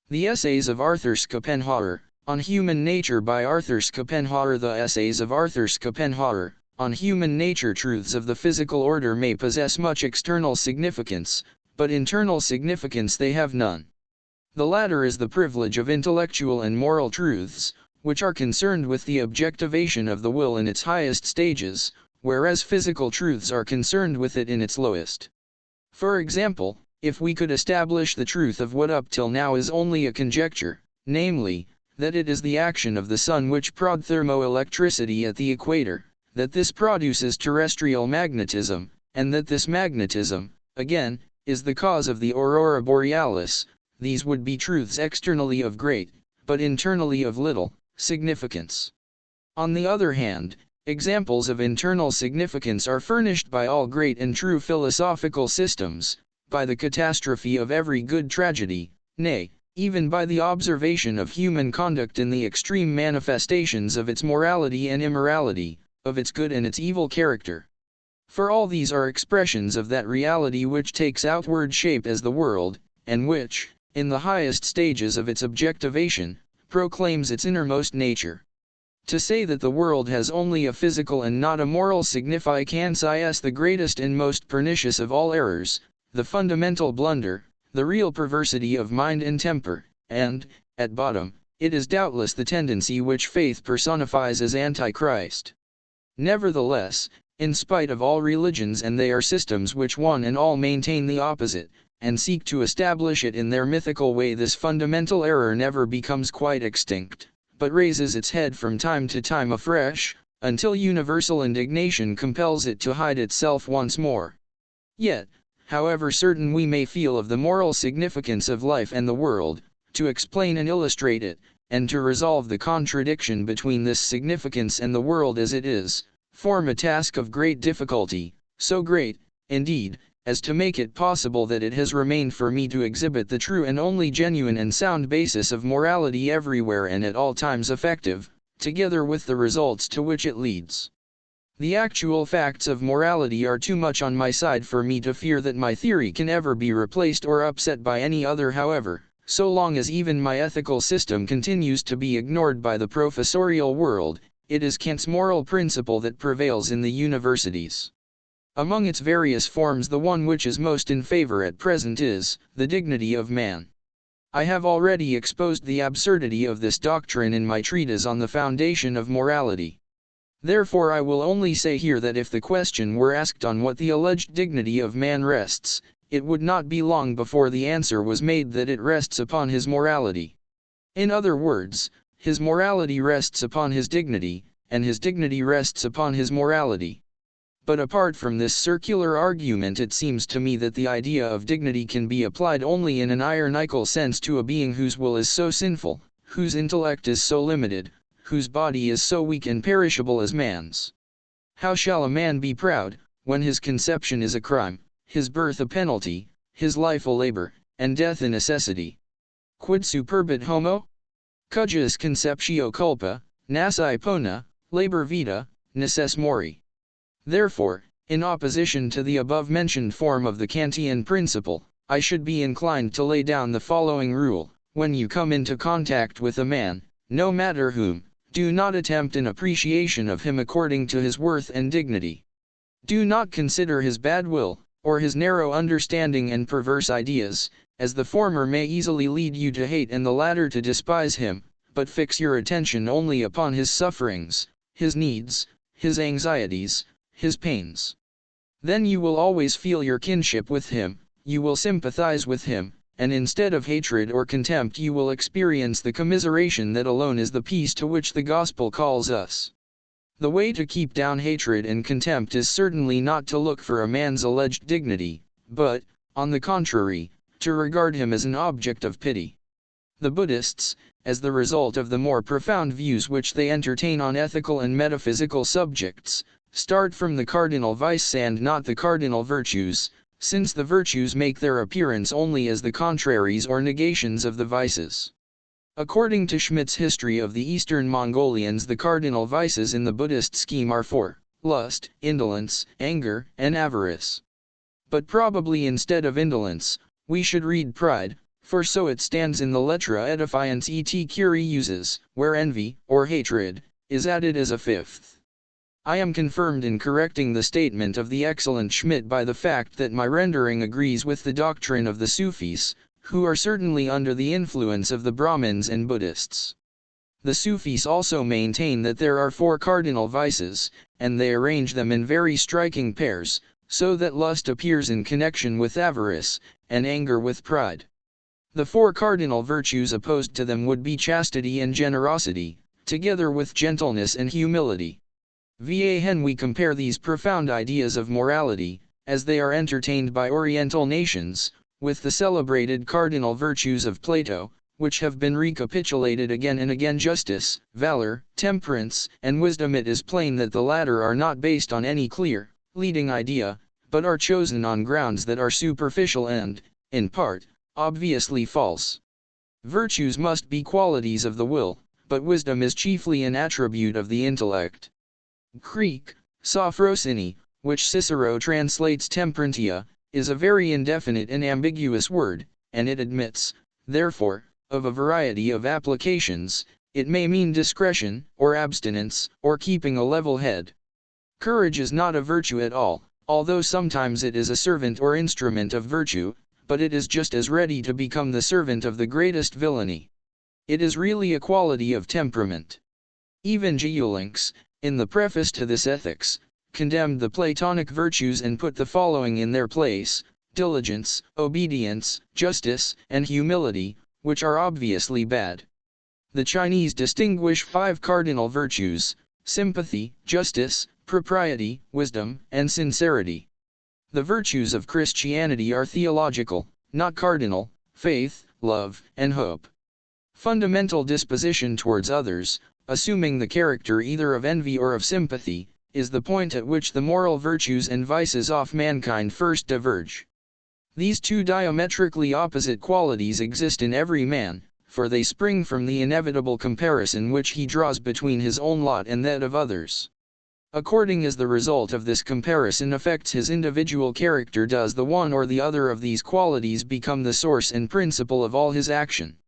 The Essays of Arthur Schopenhauer, On Human Nature by Arthur Schopenhauer. The Essays of Arthur Schopenhauer, On Human Nature. Truths of the physical order may possess much external significance, but internal significance they have none. The latter is the privilege of intellectual and moral truths, which are concerned with the objectivation of the will in its highest stages, whereas physical truths are concerned with it in its lowest. For example, if we could establish the truth of what up till now is only a conjecture, namely, that it is the action of the sun which produces thermoelectricity at the equator, that this produces terrestrial magnetism, and that this magnetism, again, is the cause of the aurora borealis, these would be truths externally of great, but internally of little, significance. On the other hand, examples of internal significance are furnished by all great and true philosophical systems, by the catastrophe of every good tragedy, nay, even by the observation of human conduct in the extreme manifestations of its morality and immorality, of its good and its evil character. For all these are expressions of that reality which takes outward shape as the world, and which, in the highest stages of its objectivation, proclaims its innermost nature. To say that the world has only a physical and not a moral significance is the greatest and most pernicious of all errors, the fundamental blunder, the real perversity of mind and temper, and, at bottom, it is doubtless the tendency which faith personifies as Antichrist. Nevertheless, in spite of all religions and their systems which one and all maintain the opposite, and seek to establish it in their mythical way, this fundamental error never becomes quite extinct, but raises its head from time to time afresh, until universal indignation compels it to hide itself once more. Yet, however certain we may feel of the moral significance of life and the world, to explain and illustrate it, and to resolve the contradiction between this significance and the world as it is, form a task of great difficulty, so great, indeed, as to make it possible that it has remained for me to exhibit the true and only genuine and sound basis of morality everywhere and at all times effective, together with the results to which it leads. The actual facts of morality are too much on my side for me to fear that my theory can ever be replaced or upset by any other. However, so long as even my ethical system continues to be ignored by the professorial world, it is Kant's moral principle that prevails in the universities. Among its various forms, the one which is most in favor at present is the dignity of man. I have already exposed the absurdity of this doctrine in my treatise on the foundation of morality. Therefore I will only say here that if the question were asked on what the alleged dignity of man rests, it would not be long before the answer was made that it rests upon his morality. In other words, his morality rests upon his dignity, and his dignity rests upon his morality. But apart from this circular argument, it seems to me that the idea of dignity can be applied only in an ironical sense to a being whose will is so sinful, whose intellect is so limited, whose body is so weak and perishable as man's. How shall a man be proud, when his conception is a crime, his birth a penalty, his life a labor, and death a necessity? Quid superbit homo? Cujus conceptio culpa, nasi pona, labor vita, necess mori. Therefore, in opposition to the above-mentioned form of the Kantian principle, I should be inclined to lay down the following rule: when you come into contact with a man, no matter whom, do not attempt an appreciation of him according to his worth and dignity. Do not consider his bad will, or his narrow understanding and perverse ideas, as the former may easily lead you to hate and the latter to despise him, but fix your attention only upon his sufferings, his needs, his anxieties, his pains. Then you will always feel your kinship with him, you will sympathize with him, and instead of hatred or contempt you will experience the commiseration that alone is the peace to which the gospel calls us. The way to keep down hatred and contempt is certainly not to look for a man's alleged dignity, but, on the contrary, to regard him as an object of pity. The Buddhists, as the result of the more profound views which they entertain on ethical and metaphysical subjects, start from the cardinal vice and not the cardinal virtues, since the virtues make their appearance only as the contraries or negations of the vices. According to Schmidt's History of the Eastern Mongolians, the cardinal vices in the Buddhist scheme are four: lust, indolence, anger, and avarice. But probably instead of indolence, we should read pride, For so it stands in the Lettra Edifiant et Curie uses, where envy, or hatred, is added as a fifth. I am confirmed in correcting the statement of the excellent Schmidt by the fact that my rendering agrees with the doctrine of the Sufis, who are certainly under the influence of the Brahmins and Buddhists. The Sufis also maintain that there are 4 cardinal vices, and they arrange them in very striking pairs, so that lust appears in connection with avarice, and anger with pride. The 4 cardinal virtues opposed to them would be chastity and generosity, together with gentleness and humility. When we compare these profound ideas of morality, as they are entertained by Oriental nations, with the celebrated cardinal virtues of Plato, which have been recapitulated again and again, justice, valor, temperance, and wisdom, it is plain that the latter are not based on any clear, leading idea, but are chosen on grounds that are superficial and, in part, obviously false. Virtues must be qualities of the will, but wisdom is chiefly an attribute of the intellect. Greek, sophrosini, which Cicero translates temperantia, is a very indefinite and ambiguous word, and it admits, therefore, of a variety of applications. It may mean discretion, or abstinence, or keeping a level head. Courage is not a virtue at all, although sometimes it is a servant or instrument of virtue, but it is just as ready to become the servant of the greatest villainy. It is really a quality of temperament. Even Geulincx, in the preface to this Ethics, condemned the Platonic virtues and put the following in their place: diligence, obedience, justice, and humility, which are obviously bad. The Chinese distinguish 5 cardinal virtues: sympathy, justice, propriety, wisdom, and sincerity. The virtues of Christianity are theological, not cardinal: faith, love, and hope. Fundamental disposition towards others, assuming the character either of envy or of sympathy, is the point at which the moral virtues and vices of mankind first diverge. These 2 diametrically opposite qualities exist in every man, for they spring from the inevitable comparison which he draws between his own lot and that of others. According as the result of this comparison affects his individual character, does the one or the other of these qualities become the source and principle of all his action.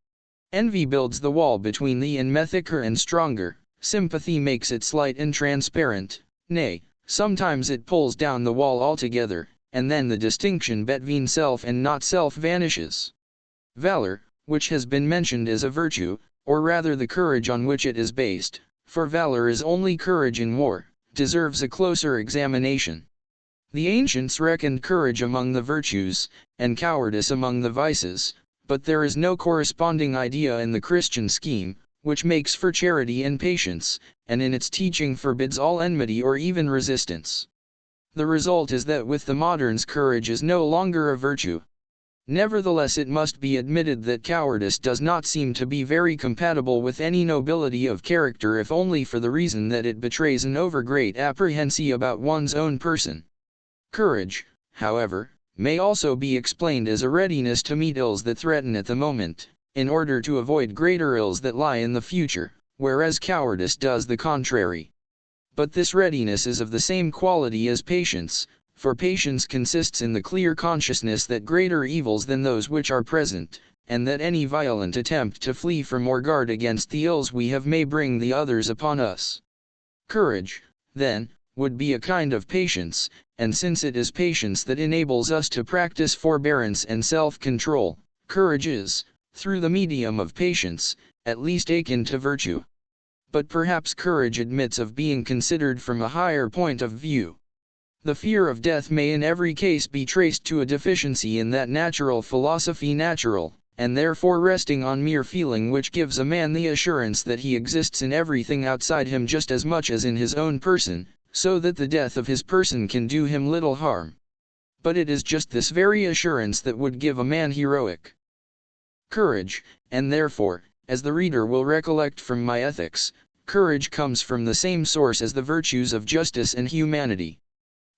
Envy builds the wall between thee and me thicker and stronger, sympathy makes it slight and transparent, nay, sometimes it pulls down the wall altogether, and then the distinction between self and not self vanishes. Valor, which has been mentioned as a virtue, or rather the courage on which it is based, for valor is only courage in war, deserves a closer examination. The ancients reckoned courage among the virtues, and cowardice among the vices, but there is no corresponding idea in the Christian scheme, which makes for charity and patience, and in its teaching forbids all enmity or even resistance. The result is that with the moderns courage is no longer a virtue. Nevertheless, it must be admitted that cowardice does not seem to be very compatible with any nobility of character, if only for the reason that it betrays an overgreat apprehension about one's own person. Courage, however, may also be explained as a readiness to meet ills that threaten at the moment, in order to avoid greater ills that lie in the future, whereas cowardice does the contrary. But this readiness is of the same quality as patience, for patience consists in the clear consciousness that greater evils than those which are present, and that any violent attempt to flee from or guard against the ills we have may bring the others upon us. Courage, then, would be a kind of patience, and since it is patience that enables us to practice forbearance and self-control, courage is, through the medium of patience, at least akin to virtue. But perhaps courage admits of being considered from a higher point of view. The fear of death may in every case be traced to a deficiency in that natural philosophy natural, and therefore resting on mere feeling, which gives a man the assurance that he exists in everything outside him just as much as in his own person, so that the death of his person can do him little harm. But it is just this very assurance that would give a man heroic courage, and therefore, as the reader will recollect from my Ethics, courage comes from the same source as the virtues of justice and humanity.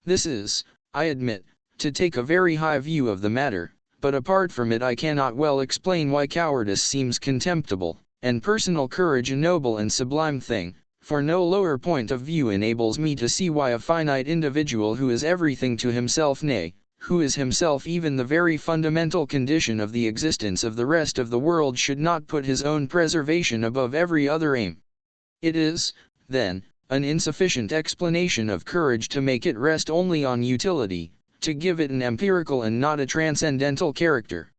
This is, I admit, to take a very high view of the matter, but apart from it I cannot well explain why cowardice seems contemptible, and personal courage a noble and sublime thing, for no lower point of view enables me to see why a finite individual who is everything to himself, nay, who is himself even the very fundamental condition of the existence of the rest of the world, should not put his own preservation above every other aim. It is, then, an insufficient explanation of courage to make it rest only on utility, to give it an empirical and not a transcendental character.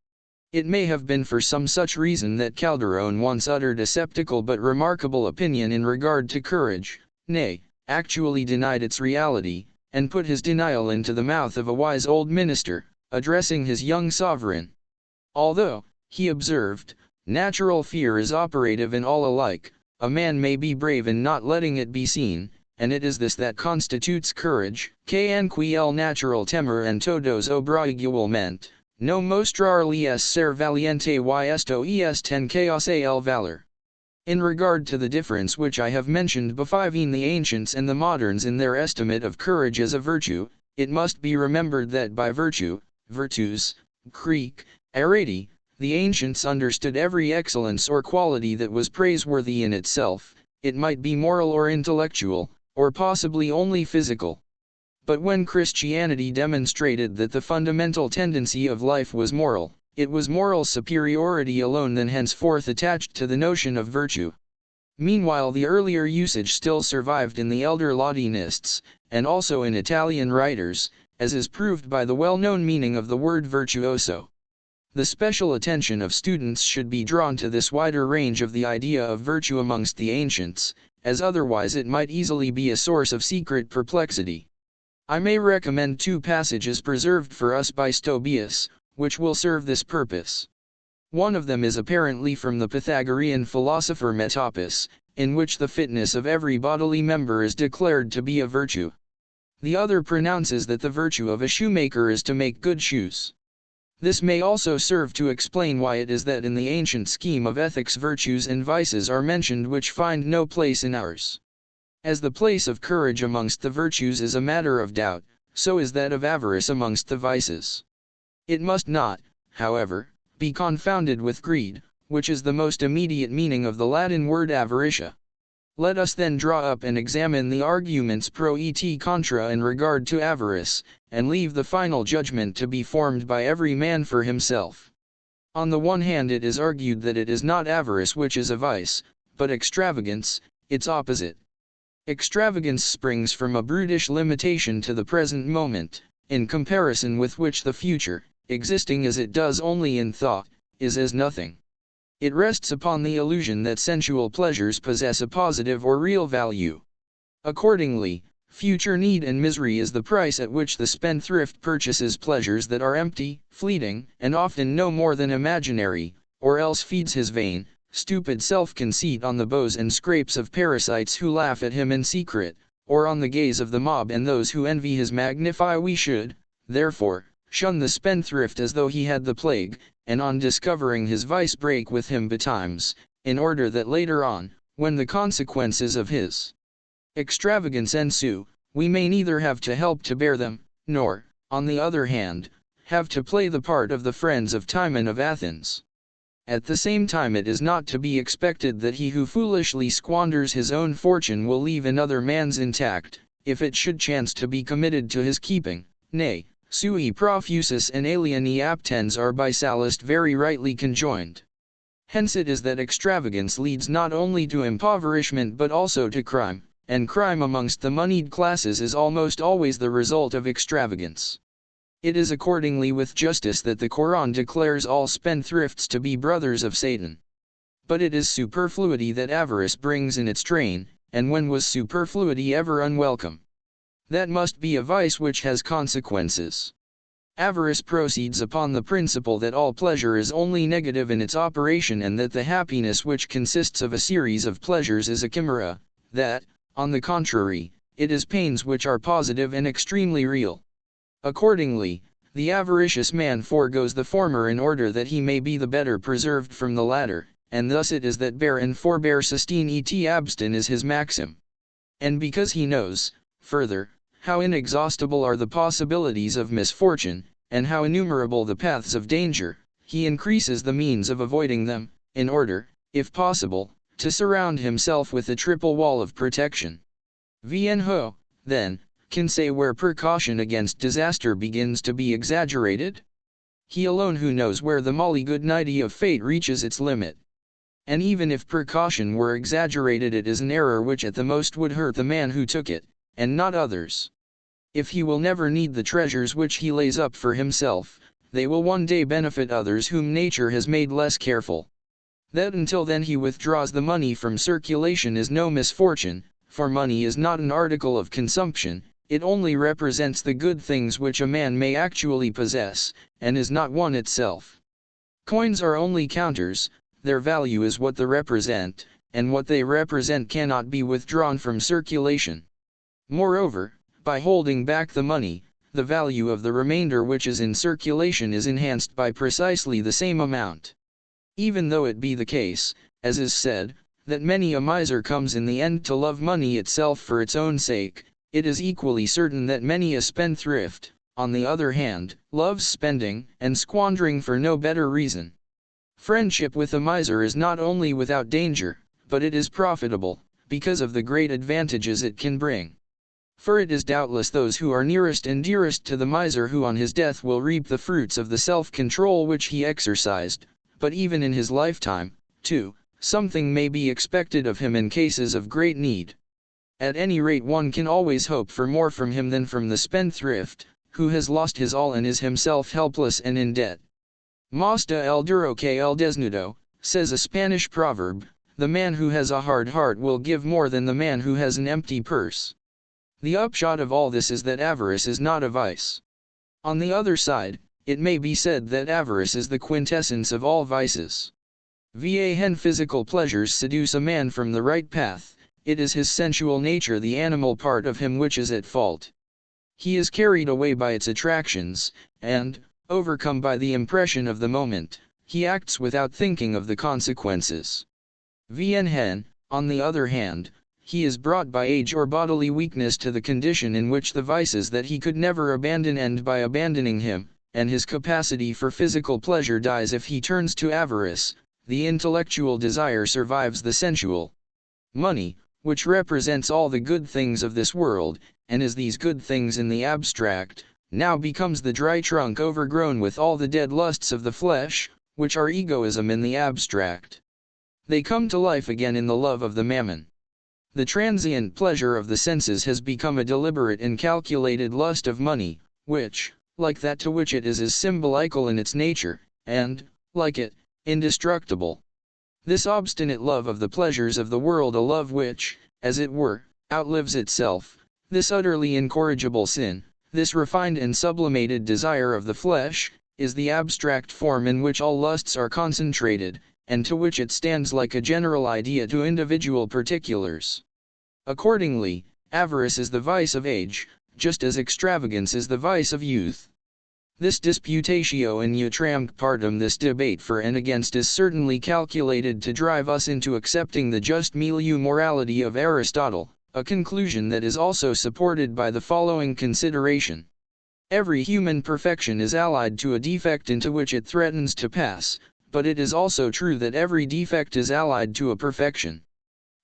It may have been for some such reason that Calderon once uttered a sceptical but remarkable opinion in regard to courage, nay, actually denied its reality, and put his denial into the mouth of a wise old minister, addressing his young sovereign. Although, he observed, natural fear is operative in all alike, a man may be brave in not letting it be seen, and it is this that constitutes courage, que anque el natural temor en todos obra igualmente, no mostrarle es ser valiente y esto es ten que hace el valor. In regard to the difference which I have mentioned between the ancients and the moderns in their estimate of courage as a virtue, it must be remembered that by virtue, virtus, Greek, arete, the ancients understood every excellence or quality that was praiseworthy in itself, it might be moral or intellectual, or possibly only physical. But when Christianity demonstrated that the fundamental tendency of life was moral, it was moral superiority alone that henceforth attached to the notion of virtue. Meanwhile the earlier usage still survived in the elder Latinists, and also in Italian writers, as is proved by the well-known meaning of the word virtuoso. The special attention of students should be drawn to this wider range of the idea of virtue amongst the ancients, as otherwise it might easily be a source of secret perplexity. I may recommend two passages preserved for us by Stobaeus, which will serve this purpose. One of them is apparently from the Pythagorean philosopher Metopas, in which the fitness of every bodily member is declared to be a virtue. The other pronounces that the virtue of a shoemaker is to make good shoes. This may also serve to explain why it is that in the ancient scheme of ethics virtues and vices are mentioned which find no place in ours. As the place of courage amongst the virtues is a matter of doubt, so is that of avarice amongst the vices. It must not, however, be confounded with greed, which is the most immediate meaning of the Latin word avaritia. Let us then draw up and examine the arguments pro et contra in regard to avarice, and leave the final judgment to be formed by every man for himself. On the one hand it is argued that it is not avarice which is a vice, but extravagance, its opposite. Extravagance springs from a brutish limitation to the present moment, in comparison with which the future, existing as it does only in thought, is as nothing. It rests upon the illusion that sensual pleasures possess a positive or real value. Accordingly, future need and misery is the price at which the spendthrift purchases pleasures that are empty, fleeting, and often no more than imaginary, or else feeds his vain, stupid self-conceit on the bows and scrapes of parasites who laugh at him in secret, or on the gaze of the mob and those who envy his magnify. We should, therefore, shun the spendthrift as though he had the plague, and on discovering his vice break with him betimes, in order that later on, when the consequences of his extravagance ensue, we may neither have to help to bear them, nor, on the other hand, have to play the part of the friends of Timon of Athens. At the same time it is not to be expected that he who foolishly squanders his own fortune will leave another man's intact, if it should chance to be committed to his keeping. Nay, sui profusus and alieni aptens are by Sallust very rightly conjoined. Hence it is that extravagance leads not only to impoverishment but also to crime, and crime amongst the moneyed classes is almost always the result of extravagance. It is accordingly with justice that the Koran declares all spendthrifts to be brothers of Satan. But it is superfluity that avarice brings in its train, and when was superfluity ever unwelcome? That must be a vice which has consequences. Avarice proceeds upon the principle that all pleasure is only negative in its operation and that the happiness which consists of a series of pleasures is a chimera, that, on the contrary, it is pains which are positive and extremely real. Accordingly, the avaricious man foregoes the former in order that he may be the better preserved from the latter, and thus it is that bear and forbear sustain et abstin is his maxim. And because he knows, further, how inexhaustible are the possibilities of misfortune, and how innumerable the paths of danger, he increases the means of avoiding them, in order, if possible, to surround himself with a triple wall of protection. Vien ho, then, can say where precaution against disaster begins to be exaggerated? He alone who knows where the molly good nighty of fate reaches its limit. And even if precaution were exaggerated, it is an error which at the most would hurt the man who took it, and not others. If he will never need the treasures which he lays up for himself, they will one day benefit others whom nature has made less careful. That until then he withdraws the money from circulation is no misfortune, for money is not an article of consumption, it only represents the good things which a man may actually possess, and is not one itself. Coins are only counters, their value is what they represent, and what they represent cannot be withdrawn from circulation. Moreover, by holding back the money, the value of the remainder which is in circulation is enhanced by precisely the same amount. Even though it be the case, as is said, that many a miser comes in the end to love money itself for its own sake, it is equally certain that many a spendthrift, on the other hand, loves spending and squandering for no better reason. Friendship with a miser is not only without danger, but it is profitable, because of the great advantages it can bring. For it is doubtless those who are nearest and dearest to the miser who on his death will reap the fruits of the self-control which he exercised, but even in his lifetime, too, something may be expected of him in cases of great need. At any rate, one can always hope for more from him than from the spendthrift, who has lost his all and is himself helpless and in debt. Más da el duro que el desnudo, says a Spanish proverb, the man who has a hard heart will give more than the man who has an empty purse. The upshot of all this is that avarice is not a vice. On the other side, it may be said that avarice is the quintessence of all vices. When physical pleasures seduce a man from the right path, it is his sensual nature, the animal part of him, which is at fault. He is carried away by its attractions, and, overcome by the impression of the moment, he acts without thinking of the consequences. When, on the other hand, he is brought by age or bodily weakness to the condition in which the vices that he could never abandon end by abandoning him, and his capacity for physical pleasure dies if he turns to avarice, the intellectual desire survives the sensual. Money, which represents all the good things of this world, and is these good things in the abstract, now becomes the dry trunk overgrown with all the dead lusts of the flesh, which are egoism in the abstract. They come to life again in the love of the mammon. The transient pleasure of the senses has become a deliberate and calculated lust of money, which, like that to which it is symbolical in its nature, and, like it, indestructible. This obstinate love of the pleasures of the world, a love which, as it were, outlives itself, this utterly incorrigible sin, this refined and sublimated desire of the flesh, is the abstract form in which all lusts are concentrated, and to which it stands like a general idea to individual particulars. Accordingly, avarice is the vice of age, just as extravagance is the vice of youth. This disputatio in utramque partem, this debate for and against, is certainly calculated to drive us into accepting the just milieu morality of Aristotle, a conclusion that is also supported by the following consideration. Every human perfection is allied to a defect into which it threatens to pass, but it is also true that every defect is allied to a perfection.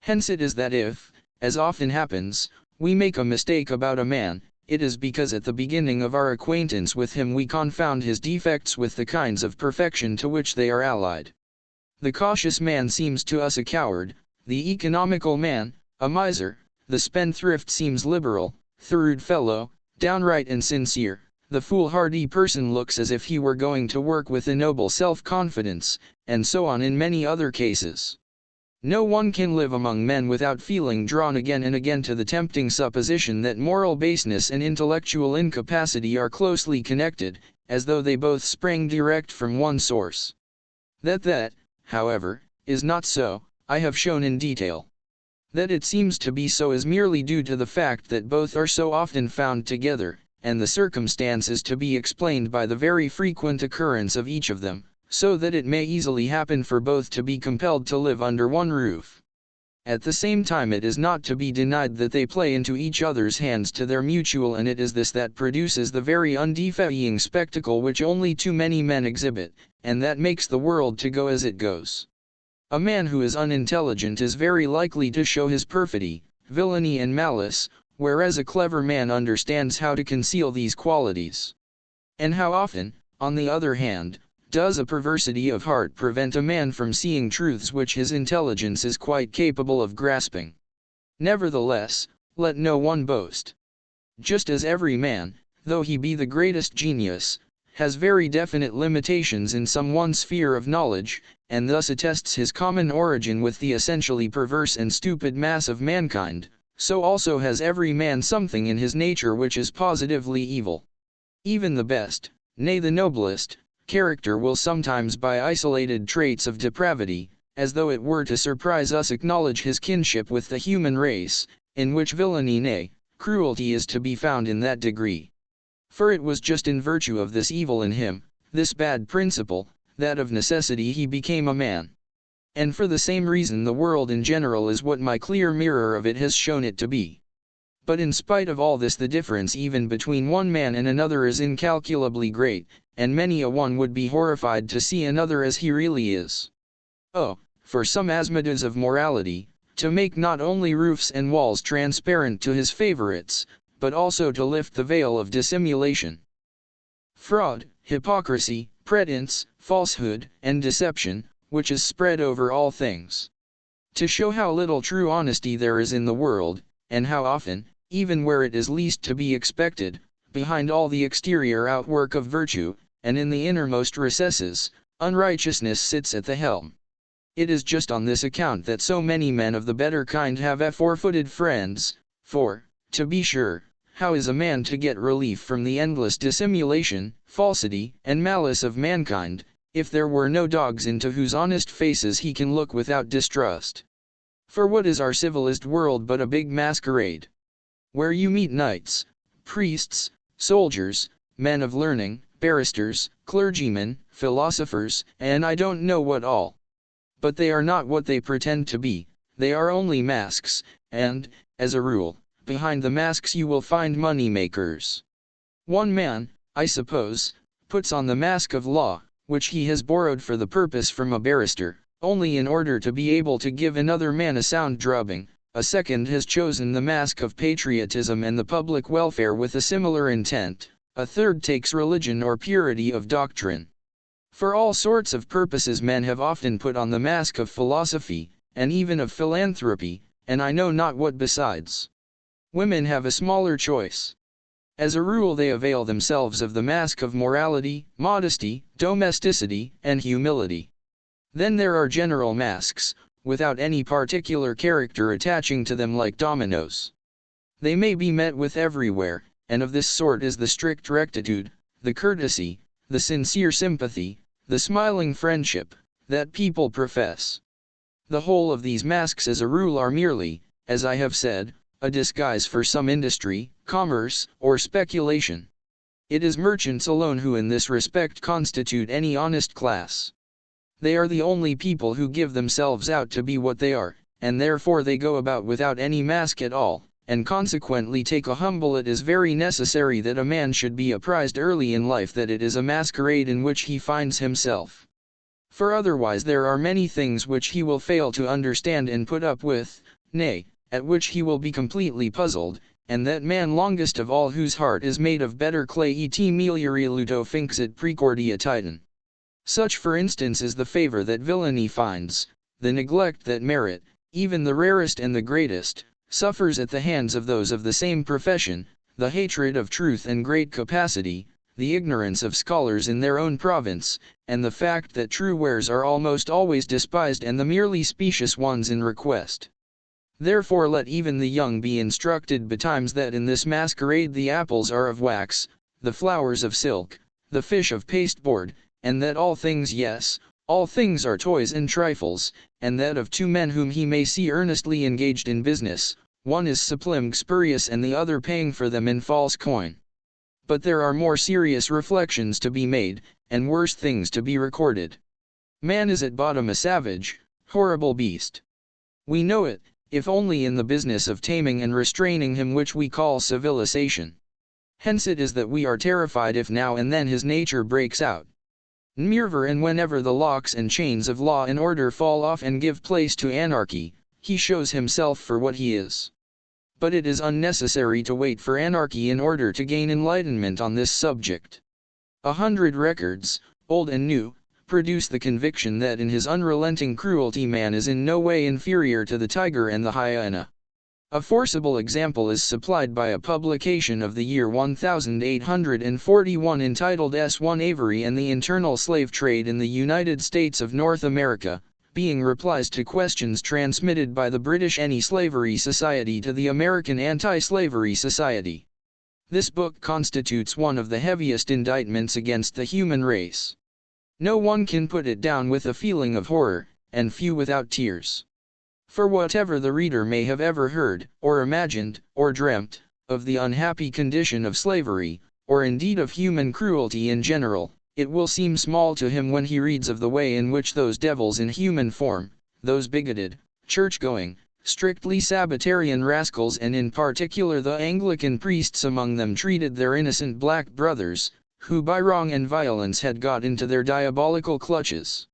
Hence it is that if, as often happens, we make a mistake about a man, it is because at the beginning of our acquaintance with him we confound his defects with the kinds of perfection to which they are allied. The cautious man seems to us a coward, the economical man, a miser, the spendthrift seems liberal, the rude fellow, downright and sincere, the foolhardy person looks as if he were going to work with a noble self-confidence, and so on in many other cases. No one can live among men without feeling drawn again and again to the tempting supposition that moral baseness and intellectual incapacity are closely connected, as though they both sprang direct from one source. That, however, is not so, I have shown in detail. That it seems to be so is merely due to the fact that both are so often found together, and the circumstance is to be explained by the very frequent occurrence of each of them, so that it may easily happen for both to be compelled to live under one roof. At the same time it is not to be denied that they play into each other's hands to their mutual, and it is this that produces the very undefying spectacle which only too many men exhibit, and that makes the world to go as it goes. A man who is unintelligent is very likely to show his perfidy, villainy and malice, whereas a clever man understands how to conceal these qualities. And how often, on the other hand, does a perversity of heart prevent a man from seeing truths which his intelligence is quite capable of grasping? Nevertheless, let no one boast. Just as every man, though he be the greatest genius, has very definite limitations in some one sphere of knowledge, and thus attests his common origin with the essentially perverse and stupid mass of mankind, so also has every man something in his nature which is positively evil. Even the best, nay the noblest, character will sometimes by isolated traits of depravity, as though it were to surprise us, acknowledge his kinship with the human race, in which villainy, nay, cruelty is to be found in that degree. For it was just in virtue of this evil in him, this bad principle, that of necessity he became a man. And for the same reason the world in general is what my clear mirror of it has shown it to be. But in spite of all this, the difference even between one man and another is incalculably great, and many a one would be horrified to see another as he really is. Oh, for some Asmodeus of morality, to make not only roofs and walls transparent to his favorites, but also to lift the veil of dissimulation. Fraud, hypocrisy, pretense, falsehood, and deception, which is spread over all things. To show how little true honesty there is in the world, and how often, even where it is least to be expected, behind all the exterior outwork of virtue, and in the innermost recesses, unrighteousness sits at the helm. It is just on this account that so many men of the better kind have four-footed friends, for, to be sure, how is a man to get relief from the endless dissimulation, falsity, and malice of mankind, if there were no dogs into whose honest faces he can look without distrust? For what is our civilized world but a big masquerade, where you meet knights, priests, soldiers, men of learning, barristers, clergymen, philosophers, and I don't know what all. But they are not what they pretend to be, they are only masks, and, as a rule, behind the masks you will find money makers. One man, I suppose, puts on the mask of law, which he has borrowed for the purpose from a barrister, only in order to be able to give another man a sound drubbing. A second has chosen the mask of patriotism and the public welfare with a similar intent. A third takes religion or purity of doctrine. For all sorts of purposes men have often put on the mask of philosophy, and even of philanthropy, and I know not what besides. Women have a smaller choice. As a rule they avail themselves of the mask of morality, modesty, domesticity, and humility. Then there are general masks, without any particular character attaching to them, like dominoes. They may be met with everywhere, and of this sort is the strict rectitude, the courtesy, the sincere sympathy, the smiling friendship, that people profess. The whole of these masks as a rule are merely, as I have said, a disguise for some industry, commerce, or speculation. It is merchants alone who in this respect constitute any honest class. They are the only people who give themselves out to be what they are, and therefore they go about without any mask at all, and consequently take a humble. It is very necessary that a man should be apprised early in life that it is a masquerade in which he finds himself. For otherwise there are many things which he will fail to understand and put up with, nay, at which he will be completely puzzled, and that man longest of all, whose heart is made of better clay, et meliori luto finxit precordia titan. Such for instance is the favor that villainy finds, the neglect that merit, even the rarest and the greatest, suffers at the hands of those of the same profession, the hatred of truth and great capacity, the ignorance of scholars in their own province, and the fact that true wares are almost always despised and the merely specious ones in request. Therefore let even the young be instructed betimes that in this masquerade the apples are of wax, the flowers of silk, the fish of pasteboard, and that all things, yes, all things are toys and trifles, and that of two men whom he may see earnestly engaged in business, one is sublime spurious and the other paying for them in false coin. But there are more serious reflections to be made, and worse things to be recorded. Man is at bottom a savage, horrible beast. We know it, if only in the business of taming and restraining him which we call civilization. Hence it is that we are terrified if now and then his nature breaks out. Never and whenever the locks and chains of law and order fall off and give place to anarchy, he shows himself for what he is. But it is unnecessary to wait for anarchy in order to gain enlightenment on this subject. 100 records, old and new, produce the conviction that in his unrelenting cruelty man is in no way inferior to the tiger and the hyena. A forcible example is supplied by a publication of the year 1841 entitled S1 Avery and the Internal Slave Trade in the United States of North America, being replies to questions transmitted by the British Anti-Slavery Society to the American Anti-Slavery Society. This book constitutes one of the heaviest indictments against the human race. No one can put it down with a feeling of horror, and few without tears. For whatever the reader may have ever heard, or imagined, or dreamt, of the unhappy condition of slavery, or indeed of human cruelty in general, it will seem small to him when he reads of the way in which those devils in human form, those bigoted, church-going, strictly Sabbatarian rascals and in particular the Anglican priests among them treated their innocent black brothers, who by wrong and violence had got into their diabolical clutches.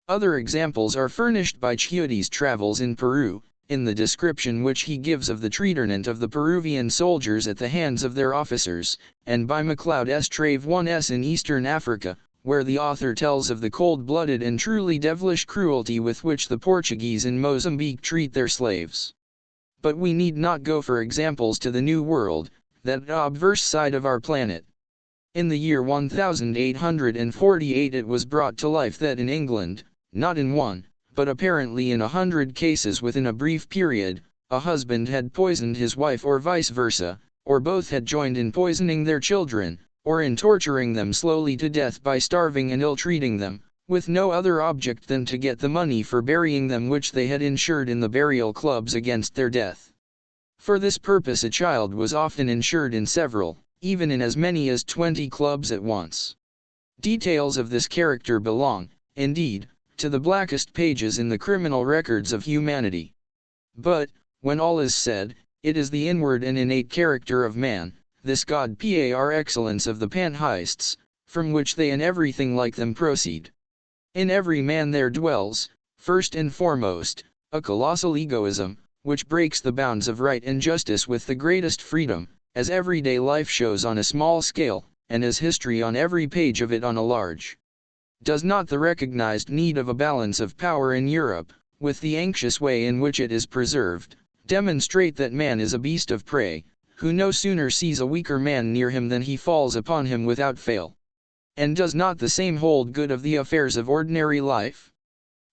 Other examples are furnished by Chiudi's travels in Peru, in the description which he gives of the treatment of the Peruvian soldiers at the hands of their officers, and by MacLeod's Trave 1s in Eastern Africa, where the author tells of the cold-blooded and truly devilish cruelty with which the Portuguese in Mozambique treat their slaves. But we need not go for examples to the New World, that obverse side of our planet. In the year 1848 it was brought to life that in England, not in one, but apparently in 100 cases within a brief period, a husband had poisoned his wife or vice versa, or both had joined in poisoning their children, or in torturing them slowly to death by starving and ill-treating them, with no other object than to get the money for burying them which they had insured in the burial clubs against their death. For this purpose a child was often insured in several, even in as many as 20 clubs at once. Details of this character belong, indeed, to the blackest pages in the criminal records of humanity. But, when all is said, it is the inward and innate character of man, this god par excellence of the pantheists, from which they and everything like them proceed. In every man there dwells, first and foremost, a colossal egoism, which breaks the bounds of right and justice with the greatest freedom, as everyday life shows on a small scale, and as history on every page of it on a large. Does not the recognized need of a balance of power in Europe, with the anxious way in which it is preserved, demonstrate that man is a beast of prey, who no sooner sees a weaker man near him than he falls upon him without fail? And does not the same hold good of the affairs of ordinary life?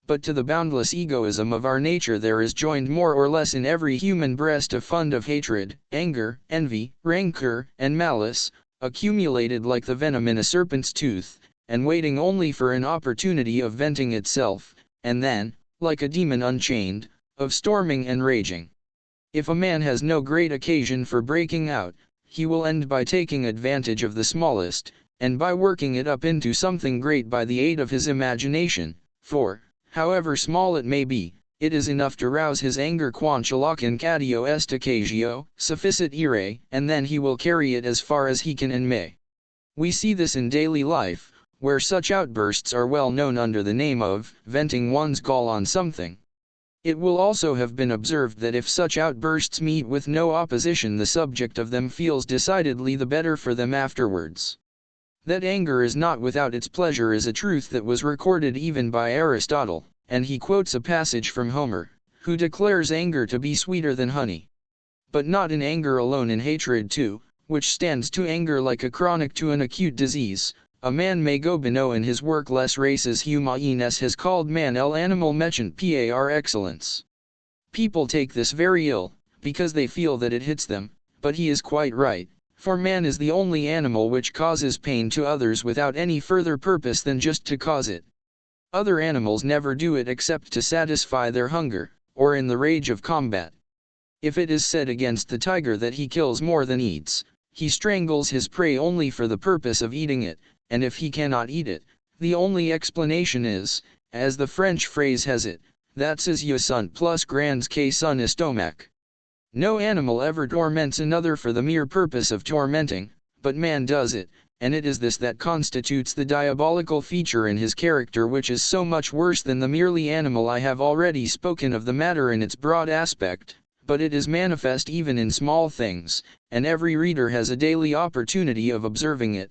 But to the boundless egoism of our nature there is joined more or less in every human breast a fund of hatred, anger, envy, rancor, and malice, accumulated like the venom in a serpent's tooth, and waiting only for an opportunity of venting itself, and then, like a demon unchained, of storming and raging. If a man has no great occasion for breaking out, he will end by taking advantage of the smallest, and by working it up into something great by the aid of his imagination, for, however small it may be, it is enough to rouse his anger quantiloc incatio est occasio, sufficit ire, and then he will carry it as far as he can and may. We see this in daily life, where such outbursts are well known under the name of venting one's gall on something. It will also have been observed that if such outbursts meet with no opposition the subject of them feels decidedly the better for them afterwards. That anger is not without its pleasure is a truth that was recorded even by Aristotle, and he quotes a passage from Homer, who declares anger to be sweeter than honey. But not in anger alone, in hatred too, which stands to anger like a chronic to an acute disease. A man may go below in his work Les Races Humaines has called man el animal mechant par excellence. People take this very ill, because they feel that it hits them, but he is quite right, for man is the only animal which causes pain to others without any further purpose than just to cause it. Other animals never do it except to satisfy their hunger, or in the rage of combat. If it is said against the tiger that he kills more than eats, he strangles his prey only for the purpose of eating it, and if he cannot eat it, the only explanation is, as the French phrase has it, that's as je sunt plus grands que son estomac. No animal ever torments another for the mere purpose of tormenting, but man does it, and it is this that constitutes the diabolical feature in his character which is so much worse than the merely animal. I have already spoken of the matter in its broad aspect, but it is manifest even in small things, and every reader has a daily opportunity of observing it.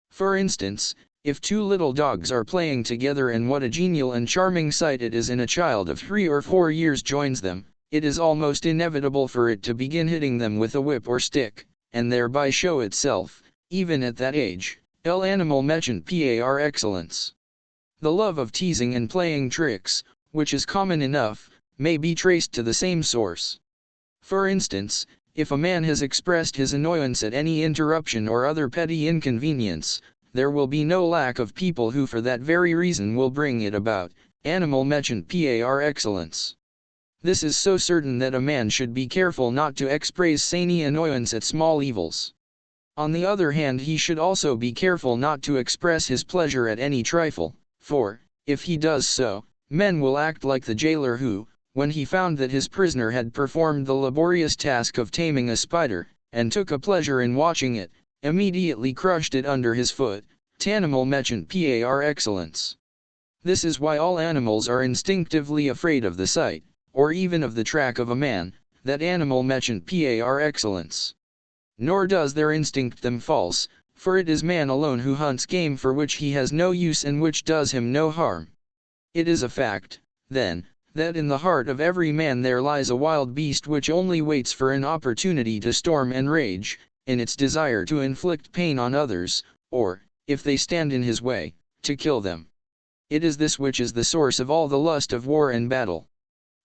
For instance, if two little dogs are playing together, and what a genial and charming sight it is in a child of 3 or 4 years joins them, it is almost inevitable for it to begin hitting them with a whip or stick, and thereby show itself, even at that age, animal mentioned par excellence. The love of teasing and playing tricks, which is common enough, may be traced to the same source. For instance, if a man has expressed his annoyance at any interruption or other petty inconvenience, there will be no lack of people who for that very reason will bring it about, animal mentioned par excellence. This is so certain that a man should be careful not to express any annoyance at small evils. On the other hand, he should also be careful not to express his pleasure at any trifle, for, if he does so, men will act like the jailer who, when he found that his prisoner had performed the laborious task of taming a spider, and took a pleasure in watching it, immediately crushed it under his foot, animal mentioned par excellence. This is why all animals are instinctively afraid of the sight, or even of the track of a man, that animal mentioned par excellence. Nor does their instinct them false, for it is man alone who hunts game for which he has no use and which does him no harm. It is a fact, then, that in the heart of every man there lies a wild beast which only waits for an opportunity to storm and rage, in its desire to inflict pain on others, or, if they stand in his way, to kill them. It is this which is the source of all the lust of war and battle.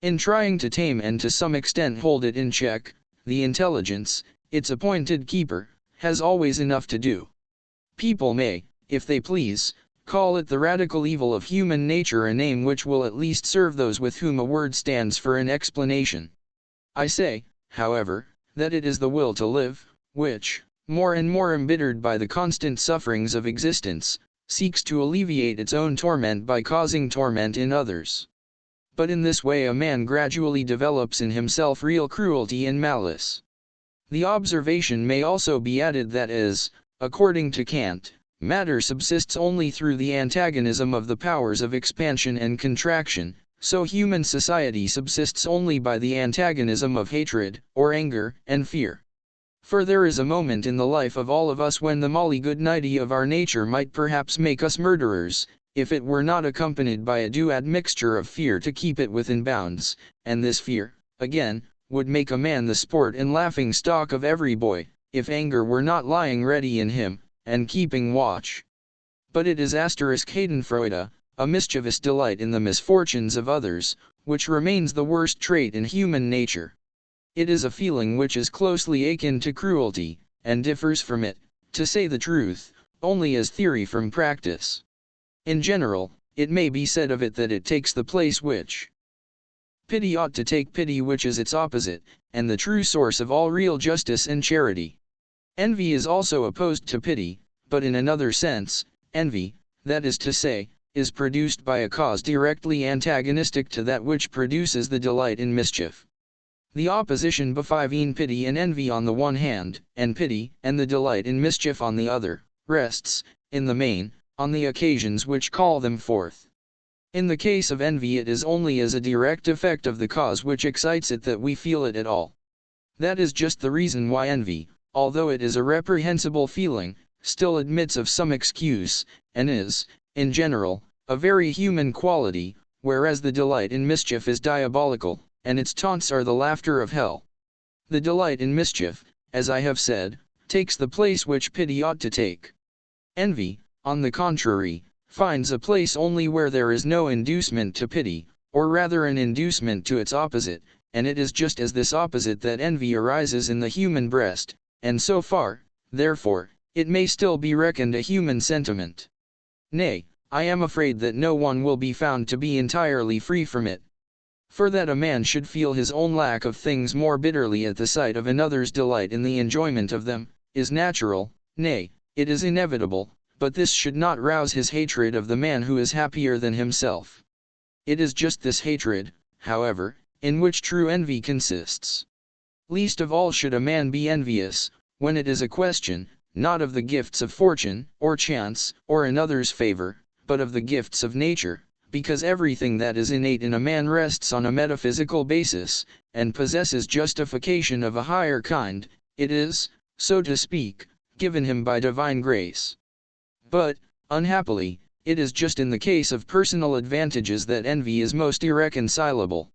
In trying to tame and to some extent hold it in check, the intelligence, its appointed keeper, has always enough to do. People may, if they please, call it the radical evil of human nature, a name which will at least serve those with whom a word stands for an explanation. I say, however, that it is the will to live, which, more and more embittered by the constant sufferings of existence, seeks to alleviate its own torment by causing torment in others. But in this way a man gradually develops in himself real cruelty and malice. The observation may also be added that as, according to Kant, matter subsists only through the antagonism of the powers of expansion and contraction, so human society subsists only by the antagonism of hatred, or anger, and fear. For there is a moment in the life of all of us when the molly good nighty of our nature might perhaps make us murderers, if it were not accompanied by a due admixture of fear to keep it within bounds, and this fear, again, would make a man the sport and laughing stock of every boy, if anger were not lying ready in him, and keeping watch. But it is Schadenfreude, a mischievous delight in the misfortunes of others, which remains the worst trait in human nature. It is a feeling which is closely akin to cruelty, and differs from it, to say the truth, only as theory from practice. In general, it may be said of it that it takes the place which pity ought to take, pity which is its opposite, and the true source of all real justice and charity. Envy is also opposed to pity, but in another sense. Envy, that is to say, is produced by a cause directly antagonistic to that which produces the delight in mischief. The opposition between pity and envy on the one hand, and pity and the delight in mischief on the other, rests, in the main, on the occasions which call them forth. In the case of envy it is only as a direct effect of the cause which excites it that we feel it at all. That is just the reason why envy, although it is a reprehensible feeling, still admits of some excuse, and is, in general, a very human quality, whereas the delight in mischief is diabolical, and its taunts are the laughter of hell. The delight in mischief, as I have said, takes the place which pity ought to take. Envy, on the contrary, finds a place only where there is no inducement to pity, or rather an inducement to its opposite, and it is just as this opposite that envy arises in the human breast, and so far, therefore, it may still be reckoned a human sentiment. Nay, I am afraid that no one will be found to be entirely free from it. For that a man should feel his own lack of things more bitterly at the sight of another's delight in the enjoyment of them, is natural, nay, it is inevitable, but this should not rouse his hatred of the man who is happier than himself. It is just this hatred, however, in which true envy consists. Least of all should a man be envious, when it is a question, not of the gifts of fortune, or chance, or another's favor, but of the gifts of nature, because everything that is innate in a man rests on a metaphysical basis, and possesses justification of a higher kind, it is, so to speak, given him by divine grace. But, unhappily, it is just in the case of personal advantages that envy is most irreconcilable.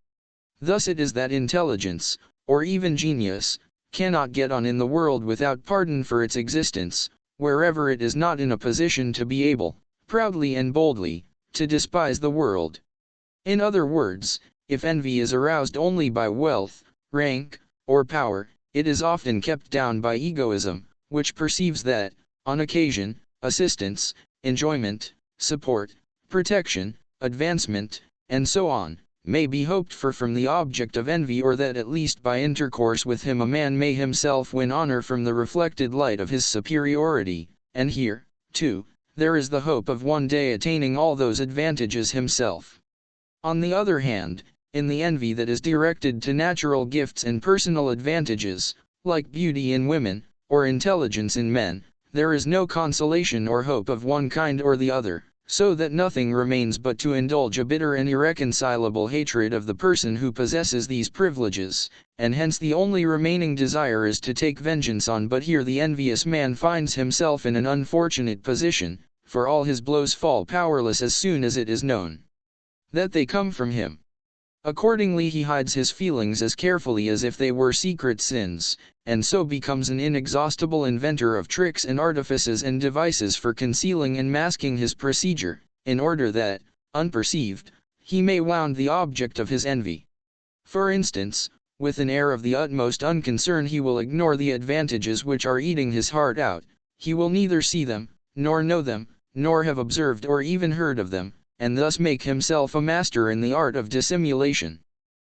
Thus it is that intelligence, or even genius, cannot get on in the world without pardon for its existence, wherever it is not in a position to be able, proudly and boldly, to despise the world. In other words, if envy is aroused only by wealth, rank, or power, it is often kept down by egoism, which perceives that, on occasion, assistance, enjoyment, support, protection, advancement, and so on, may be hoped for from the object of envy, or that at least by intercourse with him a man may himself win honor from the reflected light of his superiority, and here, too, there is the hope of one day attaining all those advantages himself. On the other hand, in the envy that is directed to natural gifts and personal advantages, like beauty in women, or intelligence in men, there is no consolation or hope of one kind or the other, so that nothing remains but to indulge a bitter and irreconcilable hatred of the person who possesses these privileges, and hence the only remaining desire is to take vengeance on. But here the envious man finds himself in an unfortunate position, for all his blows fall powerless as soon as it is known that they come from him. Accordingly he hides his feelings as carefully as if they were secret sins, and so becomes an inexhaustible inventor of tricks and artifices and devices for concealing and masking his procedure, in order that, unperceived, he may wound the object of his envy. For instance, with an air of the utmost unconcern he will ignore the advantages which are eating his heart out, he will neither see them, nor know them, nor have observed or even heard of them, and thus make himself a master in the art of dissimulation.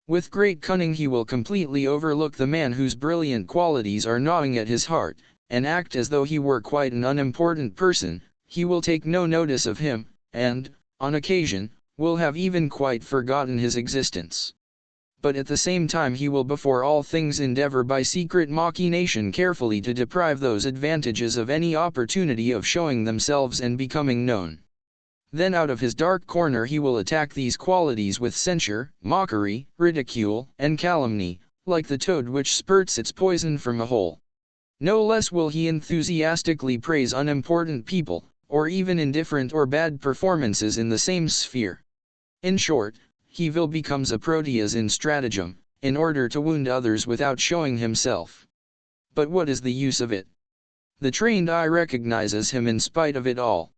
With great cunning he will completely overlook the man whose brilliant qualities are gnawing at his heart, and act as though he were quite an unimportant person. He will take no notice of him, and, on occasion, will have even quite forgotten his existence. But at the same time he will before all things endeavor by secret machination carefully to deprive those advantages of any opportunity of showing themselves and becoming known. Then out of his dark corner he will attack these qualities with censure, mockery, ridicule, and calumny, like the toad which spurts its poison from a hole. No less will he enthusiastically praise unimportant people, or even indifferent or bad performances in the same sphere. In short, he will becomes a Proteus in stratagem, in order to wound others without showing himself. But what is the use of it? The trained eye recognizes him in spite of it all.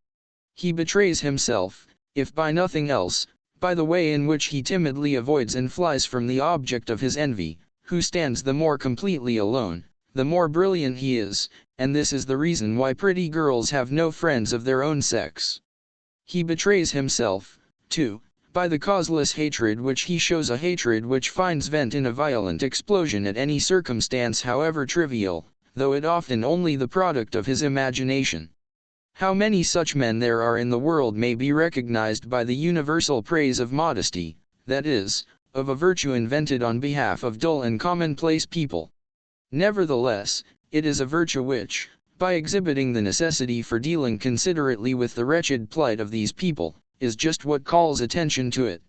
He betrays himself, if by nothing else, by the way in which he timidly avoids and flies from the object of his envy, who stands the more completely alone, the more brilliant he is, and this is the reason why pretty girls have no friends of their own sex. He betrays himself, too, by the causeless hatred which he shows, a hatred which finds vent in a violent explosion at any circumstance however trivial, though it often only the product of his imagination. How many such men there are in the world may be recognized by the universal praise of modesty, that is, of a virtue invented on behalf of dull and commonplace people. Nevertheless, it is a virtue which, by exhibiting the necessity for dealing considerately with the wretched plight of these people, is just what calls attention to it.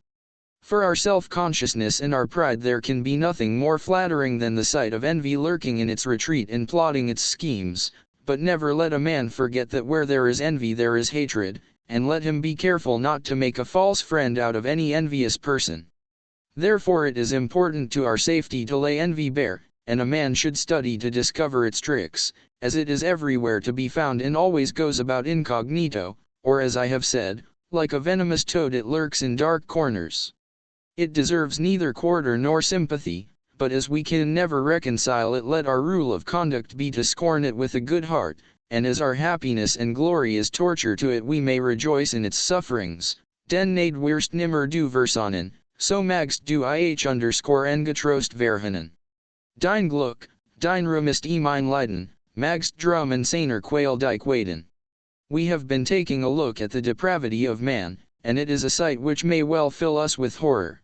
For our self-consciousness and our pride there can be nothing more flattering than the sight of envy lurking in its retreat and plotting its schemes. But never let a man forget that where there is envy there is hatred, and let him be careful not to make a false friend out of any envious person. Therefore it is important to our safety to lay envy bare, and a man should study to discover its tricks, as it is everywhere to be found and always goes about incognito, or as I have said, like a venomous toad it lurks in dark corners. It deserves neither quarter nor sympathy, but as we can never reconcile it, let our rule of conduct be to scorn it with a good heart, and as our happiness and glory is torture to it we may rejoice in its sufferings. Den nade weerst nimmer du versanen, so magst du _en getroost verhanen. Dein Glück, dein Ruhm ist mein Leiden, magst drum en seiner quail dike waden. We have been taking a look at the depravity of man, and it is a sight which may well fill us with horror.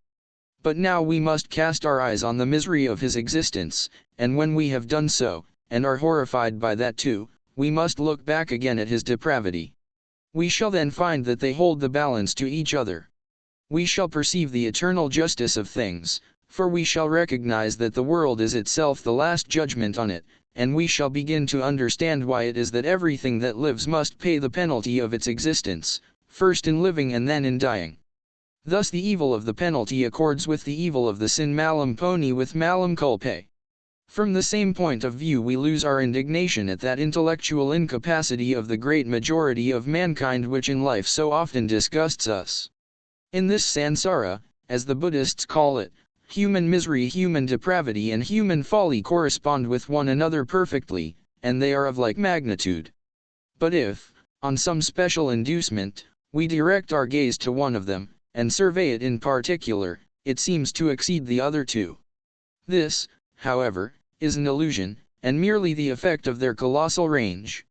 But now we must cast our eyes on the misery of his existence, and when we have done so, and are horrified by that too, we must look back again at his depravity. We shall then find that they hold the balance to each other. We shall perceive the eternal justice of things, For we shall recognize that the world is itself the last judgment on it, and we shall begin to understand why it is that everything that lives must pay the penalty of its existence, first in living and then in dying. Thus the evil of the penalty accords with the evil of the sin malum poni with malum culpae. From the same point of view we lose our indignation at that intellectual incapacity of the great majority of mankind which in life so often disgusts us. In this sansara, as the Buddhists call it, human misery, human depravity and human folly correspond with one another perfectly, and they are of like magnitude. But if, on some special inducement, we direct our gaze to one of them, and survey it in particular, it seems to exceed the other two. This, however, is an illusion, and merely the effect of their colossal range.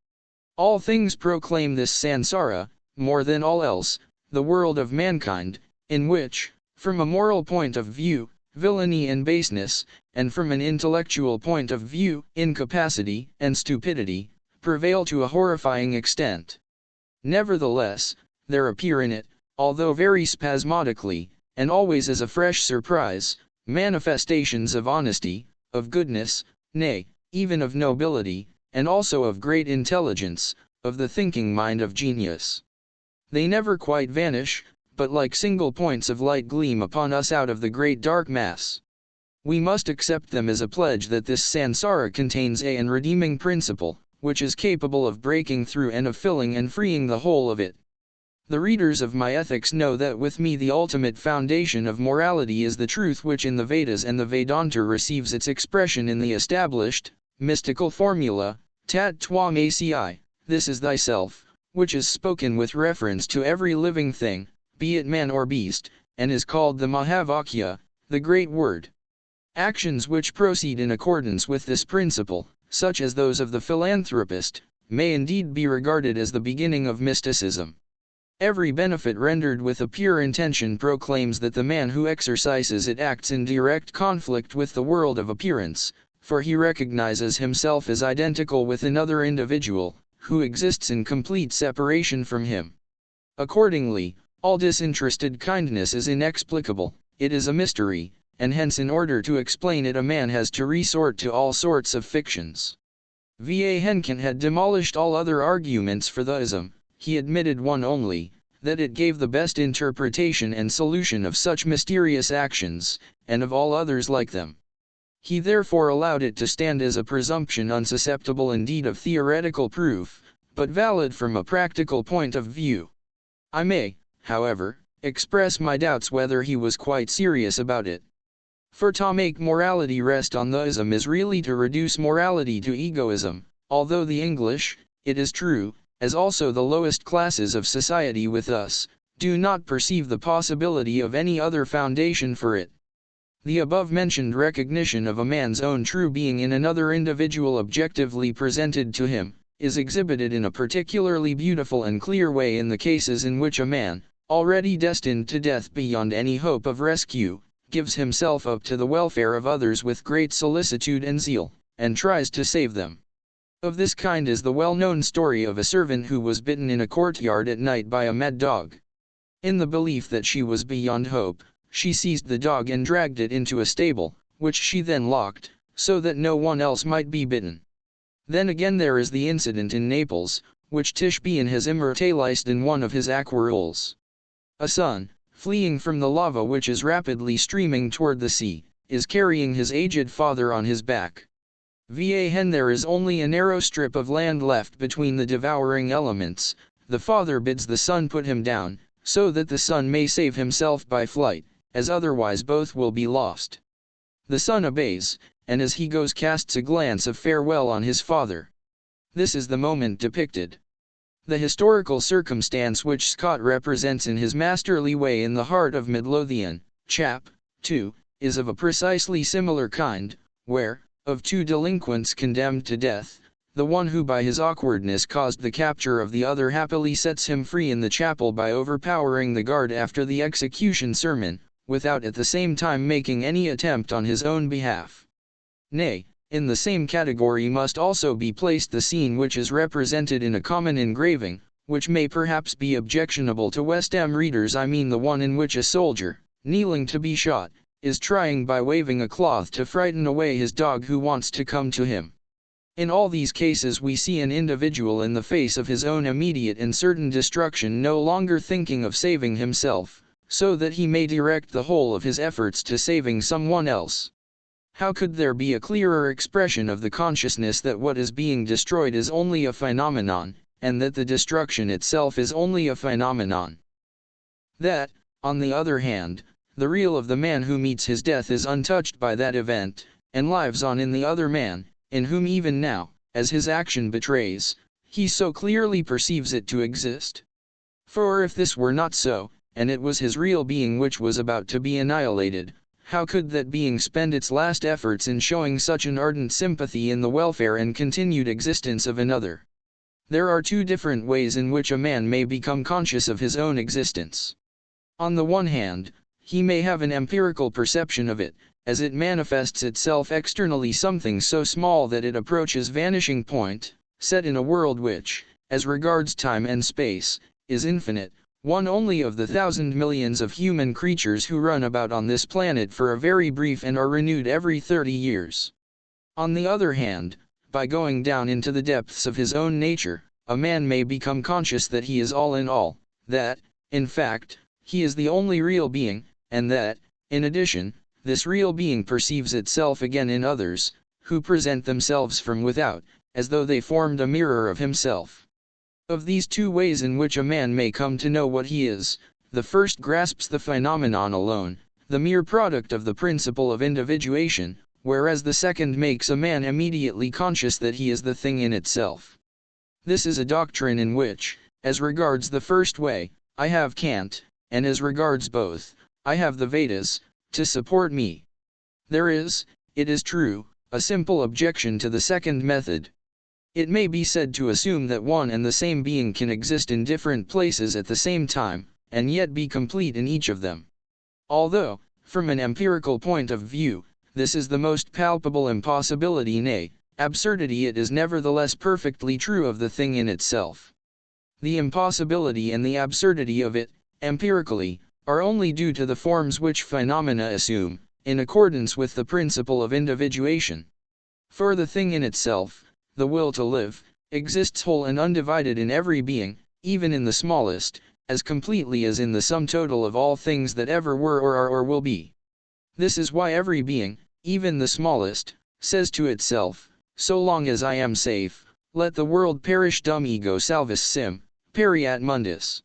All things proclaim this sansara, more than all else, the world of mankind, in which, from a moral point of view, villainy and baseness, and from an intellectual point of view, incapacity and stupidity, prevail to a horrifying extent. Nevertheless, there appear in it, although very spasmodically, and always as a fresh surprise, manifestations of honesty, of goodness, nay, even of nobility, and also of great intelligence, of the thinking mind of genius. They never quite vanish, but like single points of light gleam upon us out of the great dark mass. We must accept them as a pledge that this sansara contains an redeeming principle, which is capable of breaking through and of filling and freeing the whole of it. The readers of my ethics know that with me the ultimate foundation of morality is the truth which in the Vedas and the Vedanta receives its expression in the established, mystical formula, tat tvam asi, this is thyself, which is spoken with reference to every living thing, be it man or beast, and is called the Mahavakya, the great word. Actions which proceed in accordance with this principle, such as those of the philanthropist, may indeed be regarded as the beginning of mysticism. Every benefit rendered with a pure intention proclaims that the man who exercises it acts in direct conflict with the world of appearance, for he recognizes himself as identical with another individual, who exists in complete separation from him. Accordingly, all disinterested kindness is inexplicable, it is a mystery, and hence in order to explain it a man has to resort to all sorts of fictions. Va Henkin had demolished all other arguments for the ism. He admitted one only, that it gave the best interpretation and solution of such mysterious actions, and of all others like them. He therefore allowed it to stand as a presumption unsusceptible indeed of theoretical proof, but valid from a practical point of view. I may, however, express my doubts whether he was quite serious about it. For to make morality rest on the ism is really to reduce morality to egoism, although the English, it is true, as also the lowest classes of society with us, do not perceive the possibility of any other foundation for it. The above-mentioned recognition of a man's own true being in another individual objectively presented to him, is exhibited in a particularly beautiful and clear way in the cases in which a man, already destined to death beyond any hope of rescue, gives himself up to the welfare of others with great solicitude and zeal, and tries to save them. Of this kind is the well-known story of a servant who was bitten in a courtyard at night by a mad dog. In the belief that she was beyond hope, she seized the dog and dragged it into a stable, which she then locked, so that no one else might be bitten. Then again there is the incident in Naples, which Tishbein has immortalized in one of his aquarelles. A son, fleeing from the lava which is rapidly streaming toward the sea, is carrying his aged father on his back. Va there is only a narrow strip of land left between the devouring elements. The father bids the son put him down, so that the son may save himself by flight, as otherwise both will be lost. The son obeys, and as he goes casts a glance of farewell on his father. This is the moment depicted. The historical circumstance which Scott represents in his masterly way in The Heart of Midlothian, chap. 2, is of a precisely similar kind, where, of two delinquents condemned to death, the one who by his awkwardness caused the capture of the other happily sets him free in the chapel by overpowering the guard after the execution sermon, without at the same time making any attempt on his own behalf. Nay, in the same category must also be placed the scene which is represented in a common engraving, which may perhaps be objectionable to West Ham readers, I mean the one in which a soldier, kneeling to be shot, is trying by waving a cloth to frighten away his dog who wants to come to him. In all these cases we see an individual in the face of his own immediate and certain destruction no longer thinking of saving himself, so that he may direct the whole of his efforts to saving someone else. How could there be a clearer expression of the consciousness that what is being destroyed is only a phenomenon, and that the destruction itself is only a phenomenon? That, on the other hand, the real of the man who meets his death is untouched by that event, and lives on in the other man, in whom even now, as his action betrays, he so clearly perceives it to exist. For if this were not so, and it was his real being which was about to be annihilated, how could that being spend its last efforts in showing such an ardent sympathy in the welfare and continued existence of another? There are two different ways in which a man may become conscious of his own existence. On the one hand, he may have an empirical perception of it, as it manifests itself externally, something so small that it approaches vanishing point, set in a world which, as regards time and space, is infinite, one only of the 1,000 millions of human creatures who run about on this planet for a very brief and are renewed every 30 years. On the other hand, by going down into the depths of his own nature, a man may become conscious that he is all in all, that, in fact, he is the only real being, and that, in addition, this real being perceives itself again in others, who present themselves from without, as though they formed a mirror of himself. Of these two ways in which a man may come to know what he is, the first grasps the phenomenon alone, the mere product of the principle of individuation, whereas the second makes a man immediately conscious that he is the thing in itself. This is a doctrine in which, as regards the first way, I have Kant, and as regards both, I have the Vedas, to support me. There is, it is true, a simple objection to the second method. It may be said to assume that one and the same being can exist in different places at the same time, and yet be complete in each of them. Although, from an empirical point of view, this is the most palpable impossibility, nay, absurdity, it is nevertheless perfectly true of the thing in itself. The impossibility and the absurdity of it, empirically, are only due to the forms which phenomena assume, in accordance with the principle of individuation. For the thing in itself, the will to live, exists whole and undivided in every being, even in the smallest, as completely as in the sum total of all things that ever were or are or will be. This is why every being, even the smallest, says to itself, so long as I am safe, let the world perish, dum ego salvis sim, periat mundus.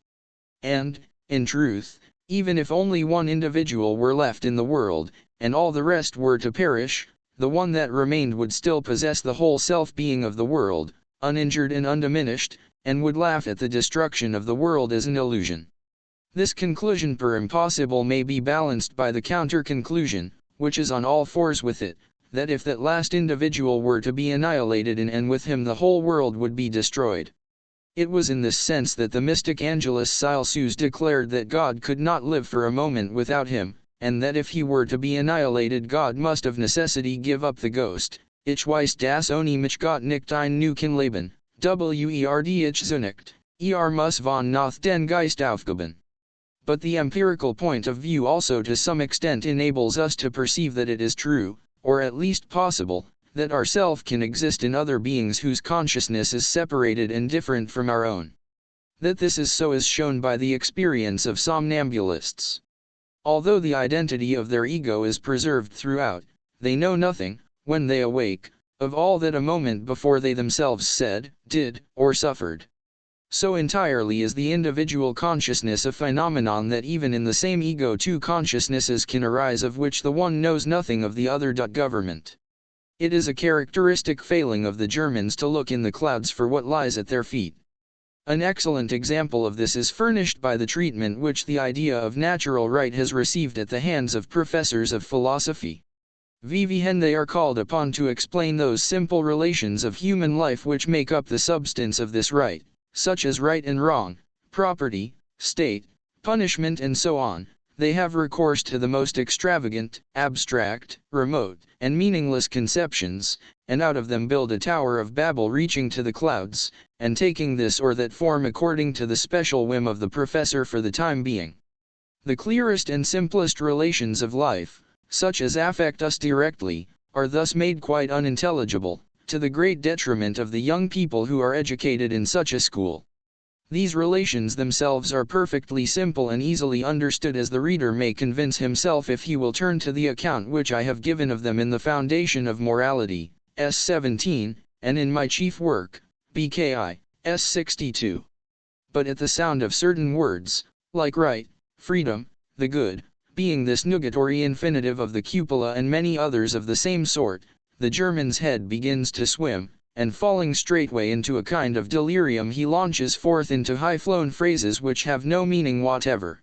And, in truth, even if only one individual were left in the world, and all the rest were to perish, the one that remained would still possess the whole self-being of the world, uninjured and undiminished, and would laugh at the destruction of the world as an illusion. This conclusion per impossible may be balanced by the counter-conclusion, which is on all fours with it, that if that last individual were to be annihilated and with him the whole world would be destroyed. It was in this sense that the mystic Angelus Silesius declared that God could not live for a moment without him, and that if he were to be annihilated God must of necessity give up the ghost. Ich weiß das ohne mich Gott nicht ein Nuken leben, werd ich zunicht, muss von nach den Geist aufgeben. But the empirical point of view also to some extent enables us to perceive that it is true, or at least possible, that our self can exist in other beings whose consciousness is separated and different from our own. That this is so is shown by the experience of somnambulists. Although the identity of their ego is preserved throughout, they know nothing, when they awake, of all that a moment before they themselves said, did, or suffered. So entirely is the individual consciousness a phenomenon that even in the same ego two consciousnesses can arise of which the one knows nothing of the other. Government. It is a characteristic failing of the Germans to look in the clouds for what lies at their feet. An excellent example of this is furnished by the treatment which the idea of natural right has received at the hands of professors of philosophy. When they are called upon to explain those simple relations of human life which make up the substance of this right, such as right and wrong, property, state, punishment and so on, they have recourse to the most extravagant, abstract, remote, and meaningless conceptions, and out of them build a tower of Babel reaching to the clouds, and taking this or that form according to the special whim of the professor for the time being. The clearest and simplest relations of life, such as affect us directly, are thus made quite unintelligible, to the great detriment of the young people who are educated in such a school. These relations themselves are perfectly simple and easily understood, as the reader may convince himself if he will turn to the account which I have given of them in The Foundation of Morality, S. 17, and in my chief work, BKI, S. 62. But at the sound of certain words, like right, freedom, the good, being this nugatory infinitive of the cupola and many others of the same sort, the German's head begins to swim, and falling straightway into a kind of delirium he launches forth into high-flown phrases which have no meaning whatever.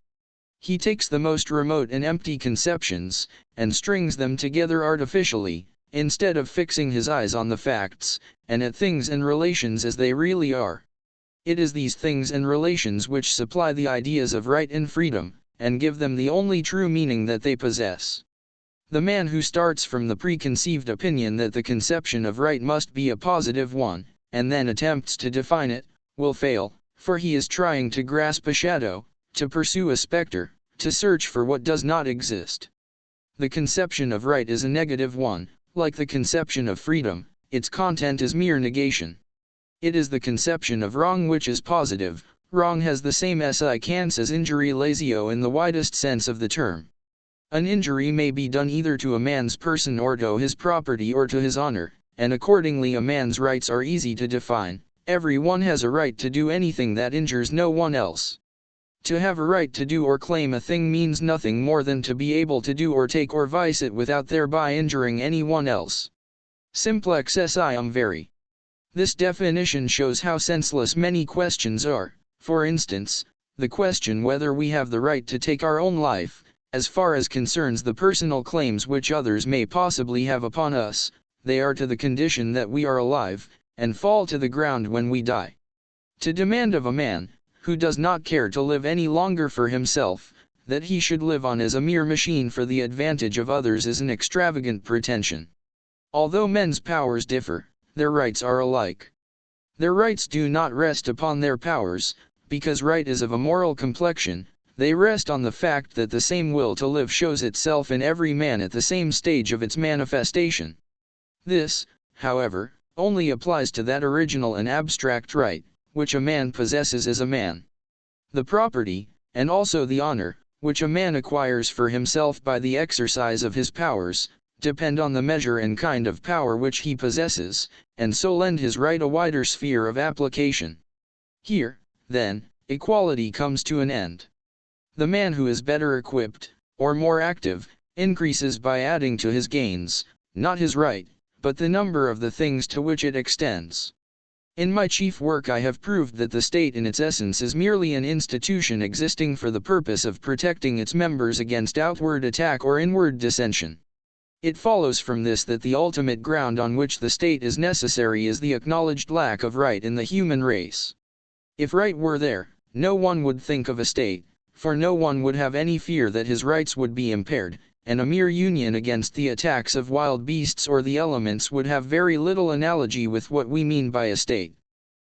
He takes the most remote and empty conceptions, and strings them together artificially, instead of fixing his eyes on the facts, and at things and relations as they really are. It is these things and relations which supply the ideas of right and freedom, and give them the only true meaning that they possess. The man who starts from the preconceived opinion that the conception of right must be a positive one, and then attempts to define it, will fail, for he is trying to grasp a shadow, to pursue a specter, to search for what does not exist. The conception of right is a negative one, like the conception of freedom, its content is mere negation. It is the conception of wrong which is positive. Wrong has the same significance as injury lesio in the widest sense of the term. An injury may be done either to a man's person or to his property or to his honor, and accordingly a man's rights are easy to define. Every one has a right to do anything that injures no one else. To have a right to do or claim a thing means nothing more than to be able to do or take or vice it without thereby injuring anyone else. Simplex essium veri. This definition shows how senseless many questions are. For instance, the question whether we have the right to take our own life, as far as concerns the personal claims which others may possibly have upon us, they are to the condition that we are alive, and fall to the ground when we die. To demand of a man, who does not care to live any longer for himself, that he should live on as a mere machine for the advantage of others is an extravagant pretension. Although men's powers differ, their rights are alike. Their rights do not rest upon their powers, because right is of a moral complexion. They rest on the fact that the same will to live shows itself in every man at the same stage of its manifestation. This, however, only applies to that original and abstract right, which a man possesses as a man. The property, and also the honor, which a man acquires for himself by the exercise of his powers, depend on the measure and kind of power which he possesses, and so lend his right a wider sphere of application. Here, then, equality comes to an end. The man who is better equipped, or more active, increases by adding to his gains, not his right, but the number of the things to which it extends. In my chief work I have proved that the state in its essence is merely an institution existing for the purpose of protecting its members against outward attack or inward dissension. It follows from this that the ultimate ground on which the state is necessary is the acknowledged lack of right in the human race. If right were there, no one would think of a state, for no one would have any fear that his rights would be impaired, and a mere union against the attacks of wild beasts or the elements would have very little analogy with what we mean by a state.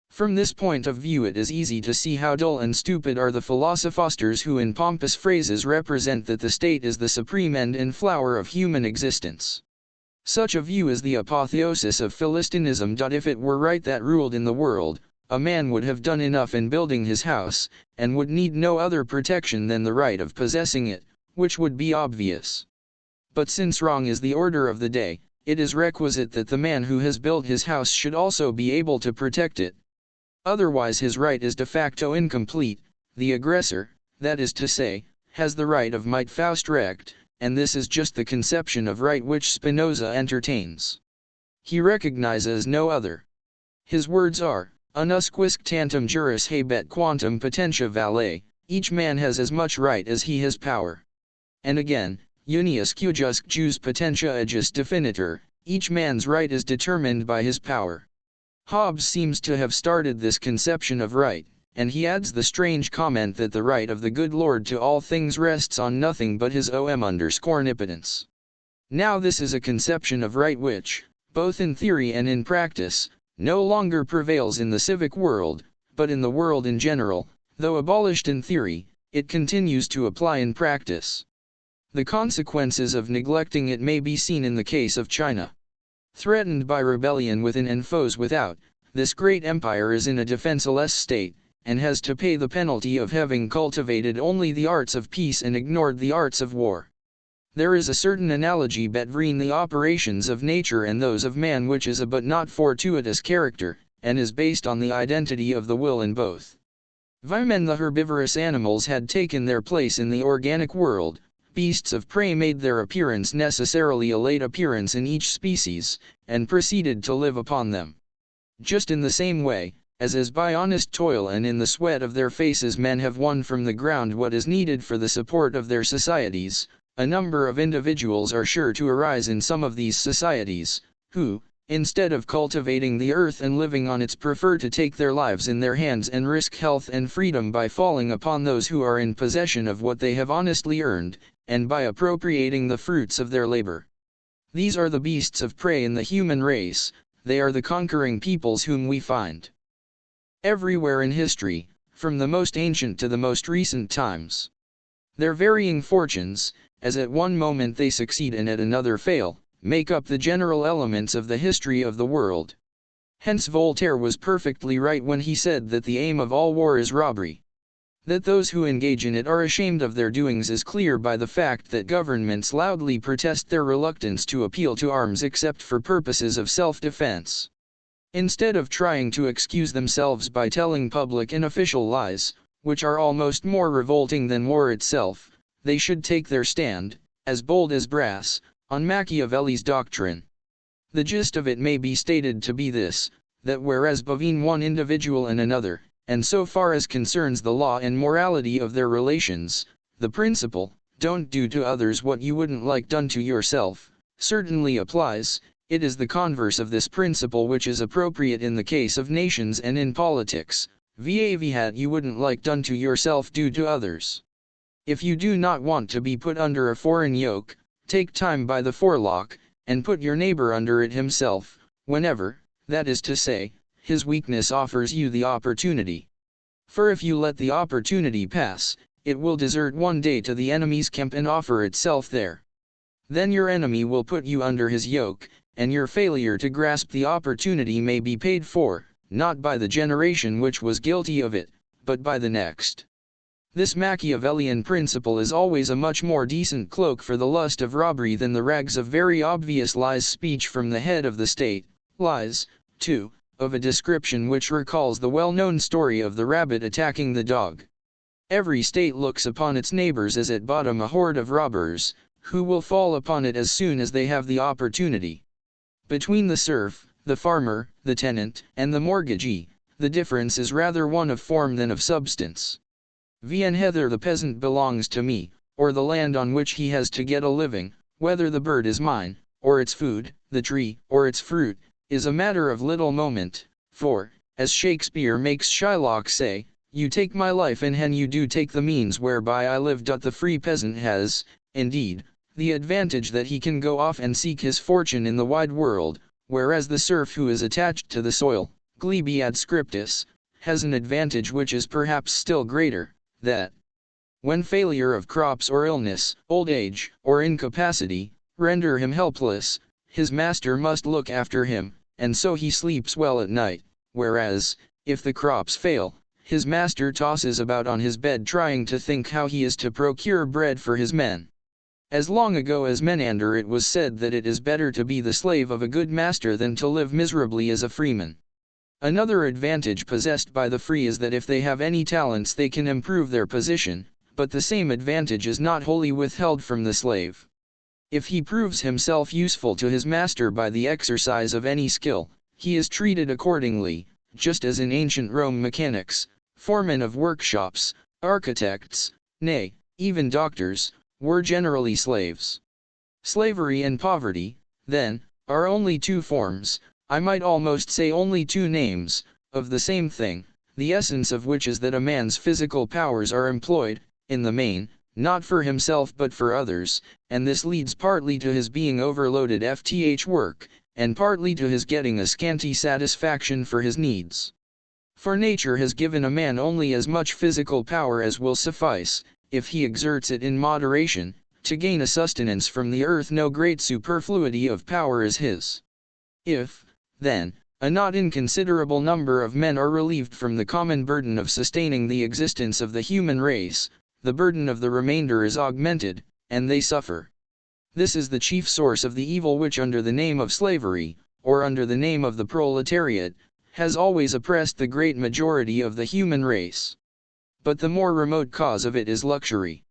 From this point of view it is easy to see how dull and stupid are the philosophers who in pompous phrases represent that the state is the supreme end and flower of human existence. Such a view is the apotheosis of Philistinism. If it were right that ruled in the world, a man would have done enough in building his house, and would need no other protection than the right of possessing it, which would be obvious. But since wrong is the order of the day, it is requisite that the man who has built his house should also be able to protect it. Otherwise his right is de facto incomplete. The aggressor, that is to say, has the right of might faust recht, and this is just the conception of right which Spinoza entertains. He recognizes no other. His words are, unusquisque tantum juris habet quantum potentia valet, each man has as much right as he has power. And again, unius cujusque jus potentia ejus definitur, each man's right is determined by his power. Hobbes seems to have started this conception of right, and he adds the strange comment that the right of the good Lord to all things rests on nothing but his omnipotence. Now this is a conception of right which, both in theory and in practice, no longer prevails in the civic world, but in the world in general. Though abolished in theory, it continues to apply in practice. The consequences of neglecting it may be seen in the case of China. Threatened by rebellion within and foes without, this great empire is in a defenseless state, and has to pay the penalty of having cultivated only the arts of peace and ignored the arts of war. There is a certain analogy between the operations of nature and those of man which is a but not fortuitous character, and is based on the identity of the will in both. When the herbivorous animals had taken their place in the organic world, beasts of prey made their appearance, necessarily a late appearance in each species, and proceeded to live upon them. Just in the same way, as by honest toil and in the sweat of their faces men have won from the ground what is needed for the support of their societies, a number of individuals are sure to arise in some of these societies, who, instead of cultivating the earth and living on it, prefer to take their lives in their hands and risk health and freedom by falling upon those who are in possession of what they have honestly earned, and by appropriating the fruits of their labor. These are the beasts of prey in the human race. They are the conquering peoples whom we find everywhere in history, from the most ancient to the most recent times. Their varying fortunes, as at one moment they succeed and at another fail, make up the general elements of the history of the world. Hence Voltaire was perfectly right when he said that the aim of all war is robbery. That those who engage in it are ashamed of their doings is clear by the fact that governments loudly protest their reluctance to appeal to arms except for purposes of self-defense. Instead of trying to excuse themselves by telling public and official lies, which are almost more revolting than war itself, they should take their stand, as bold as brass, on Machiavelli's doctrine. The gist of it may be stated to be this, that whereas between one individual and another, and so far as concerns the law and morality of their relations, the principle, "don't do to others what you wouldn't like done to yourself," certainly applies, it is the converse of this principle which is appropriate in the case of nations and in politics, viz. You wouldn't like done to yourself do to others. If you do not want to be put under a foreign yoke, take time by the forelock, and put your neighbor under it himself, whenever, that is to say, his weakness offers you the opportunity. For if you let the opportunity pass, it will desert one day to the enemy's camp and offer itself there. Then your enemy will put you under his yoke, and your failure to grasp the opportunity may be paid for, not by the generation which was guilty of it, but by the next. This Machiavellian principle is always a much more decent cloak for the lust of robbery than the rags of very obvious lies speech from the head of the state, lies, too, of a description which recalls the well-known story of the rabbit attacking the dog. Every state looks upon its neighbors as at bottom a horde of robbers, who will fall upon it as soon as they have the opportunity. Between the serf, the farmer, the tenant, and the mortgagee, the difference is rather one of form than of substance. Whether the peasant belongs to me, or the land on which he has to get a living, whether the bird is mine, or its food, the tree, or its fruit, is a matter of little moment, for, as Shakespeare makes Shylock say, "You take my life and hen you do take the means whereby I live." The free peasant has, indeed, the advantage that he can go off and seek his fortune in the wide world, whereas the serf who is attached to the soil, glebe adscriptus, has an advantage which is perhaps still greater, that when failure of crops or illness, old age, or incapacity, render him helpless, his master must look after him, and so he sleeps well at night, whereas, if the crops fail, his master tosses about on his bed trying to think how he is to procure bread for his men. As long ago as Menander it was said that it is better to be the slave of a good master than to live miserably as a freeman. Another advantage possessed by the free is that if they have any talents they can improve their position, but the same advantage is not wholly withheld from the slave. If he proves himself useful to his master by the exercise of any skill, he is treated accordingly, just as in ancient Rome mechanics, foremen of workshops, architects, nay, even doctors, were generally slaves. Slavery and poverty, then, are only two forms, I might almost say only two names, of the same thing, the essence of which is that a man's physical powers are employed, in the main, not for himself but for others, and this leads partly to his being overloaded with work, and partly to his getting a scanty satisfaction for his needs. For nature has given a man only as much physical power as will suffice, if he exerts it in moderation, to gain a sustenance from the earth no great superfluity of power is his. If, then, a not inconsiderable number of men are relieved from the common burden of sustaining the existence of the human race, the burden of the remainder is augmented, and they suffer. This is the chief source of the evil which under the name of slavery, or under the name of the proletariat, has always oppressed the great majority of the human race. But the more remote cause of it is luxury.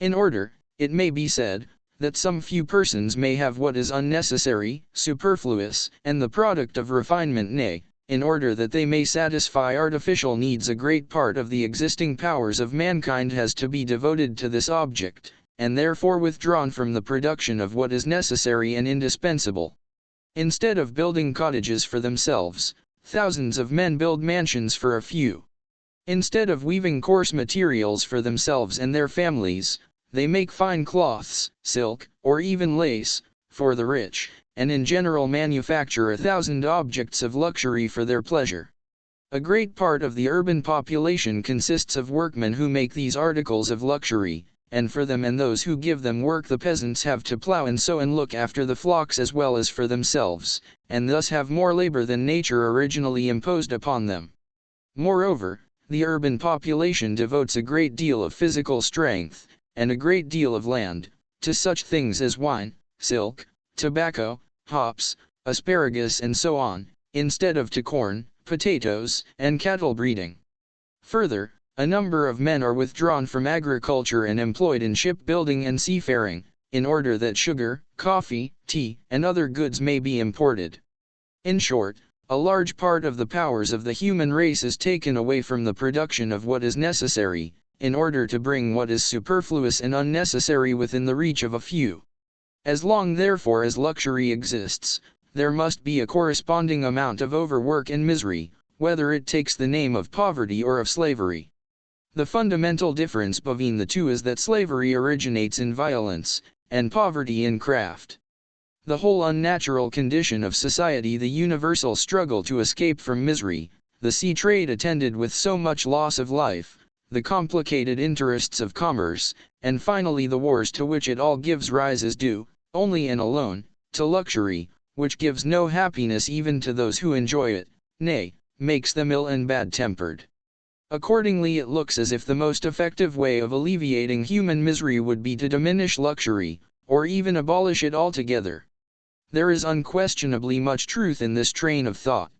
In order, it may be said, that some few persons may have what is unnecessary, superfluous, and the product of refinement, nay, in order that they may satisfy artificial needs, a great part of the existing powers of mankind has to be devoted to this object, and therefore withdrawn from the production of what is necessary and indispensable. Instead of building cottages for themselves, thousands of men build mansions for a few. Instead of weaving coarse materials for themselves and their families, they make fine cloths, silk, or even lace, for the rich, and in general manufacture 1,000 objects of luxury for their pleasure. A great part of the urban population consists of workmen who make these articles of luxury, and for them and those who give them work the peasants have to plow and sow and look after the flocks as well as for themselves, and thus have more labor than nature originally imposed upon them. Moreover, the urban population devotes a great deal of physical strength, and a great deal of land, to such things as wine, silk, tobacco, hops, asparagus and so on, instead of to corn, potatoes, and cattle breeding. Further, a number of men are withdrawn from agriculture and employed in shipbuilding and seafaring, in order that sugar, coffee, tea, and other goods may be imported. In short, a large part of the powers of the human race is taken away from the production of what is necessary, in order to bring what is superfluous and unnecessary within the reach of a few. As long therefore as luxury exists, there must be a corresponding amount of overwork and misery, whether it takes the name of poverty or of slavery. The fundamental difference between the two is that slavery originates in violence, and poverty in craft. The whole unnatural condition of society, the universal struggle to escape from misery, the sea trade attended with so much loss of life, the complicated interests of commerce, and finally the wars to which it all gives rise is due, only and alone, to luxury, which gives no happiness even to those who enjoy it, nay, makes them ill and bad-tempered. Accordingly it looks as if the most effective way of alleviating human misery would be to diminish luxury, or even abolish it altogether. There is unquestionably much truth in this train of thought.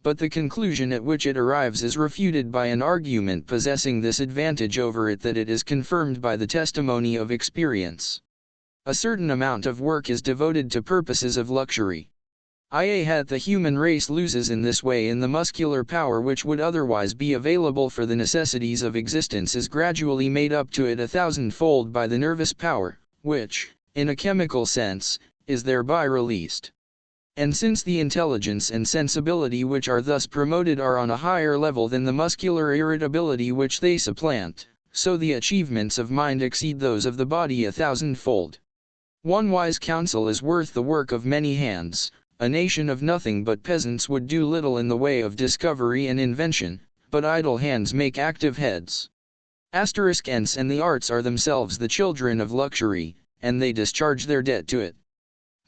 But the conclusion at which it arrives is refuted by an argument possessing this advantage over it, that it is confirmed by the testimony of experience. A certain amount of work is devoted to purposes of luxury. The human race loses in this way, and the muscular power which would otherwise be available for the necessities of existence is gradually made up to it 1,000-fold by the nervous power, which, in a chemical sense, is thereby released. And since the intelligence and sensibility which are thus promoted are on a higher level than the muscular irritability which they supplant, so the achievements of mind exceed those of the body 1,000-fold. One wise counsel is worth the work of many hands. A nation of nothing but peasants would do little in the way of discovery and invention, but idle hands make active heads. Ants and the arts are themselves the children of luxury, and they discharge their debt to it.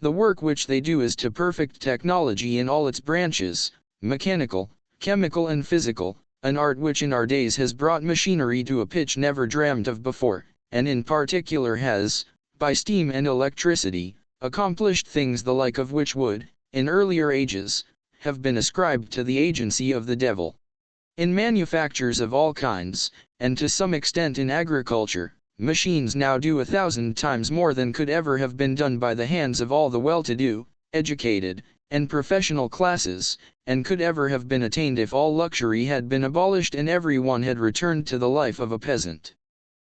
The work which they do is to perfect technology in all its branches, mechanical, chemical and physical, an art which in our days has brought machinery to a pitch never dreamt of before, and in particular has, by steam and electricity, accomplished things the like of which would, in earlier ages, have been ascribed to the agency of the devil. In manufactures of all kinds, and to some extent in agriculture, machines now do 1,000 times more than could ever have been done by the hands of all the well-to-do, educated, and professional classes, and could ever have been attained if all luxury had been abolished and every one had returned to the life of a peasant.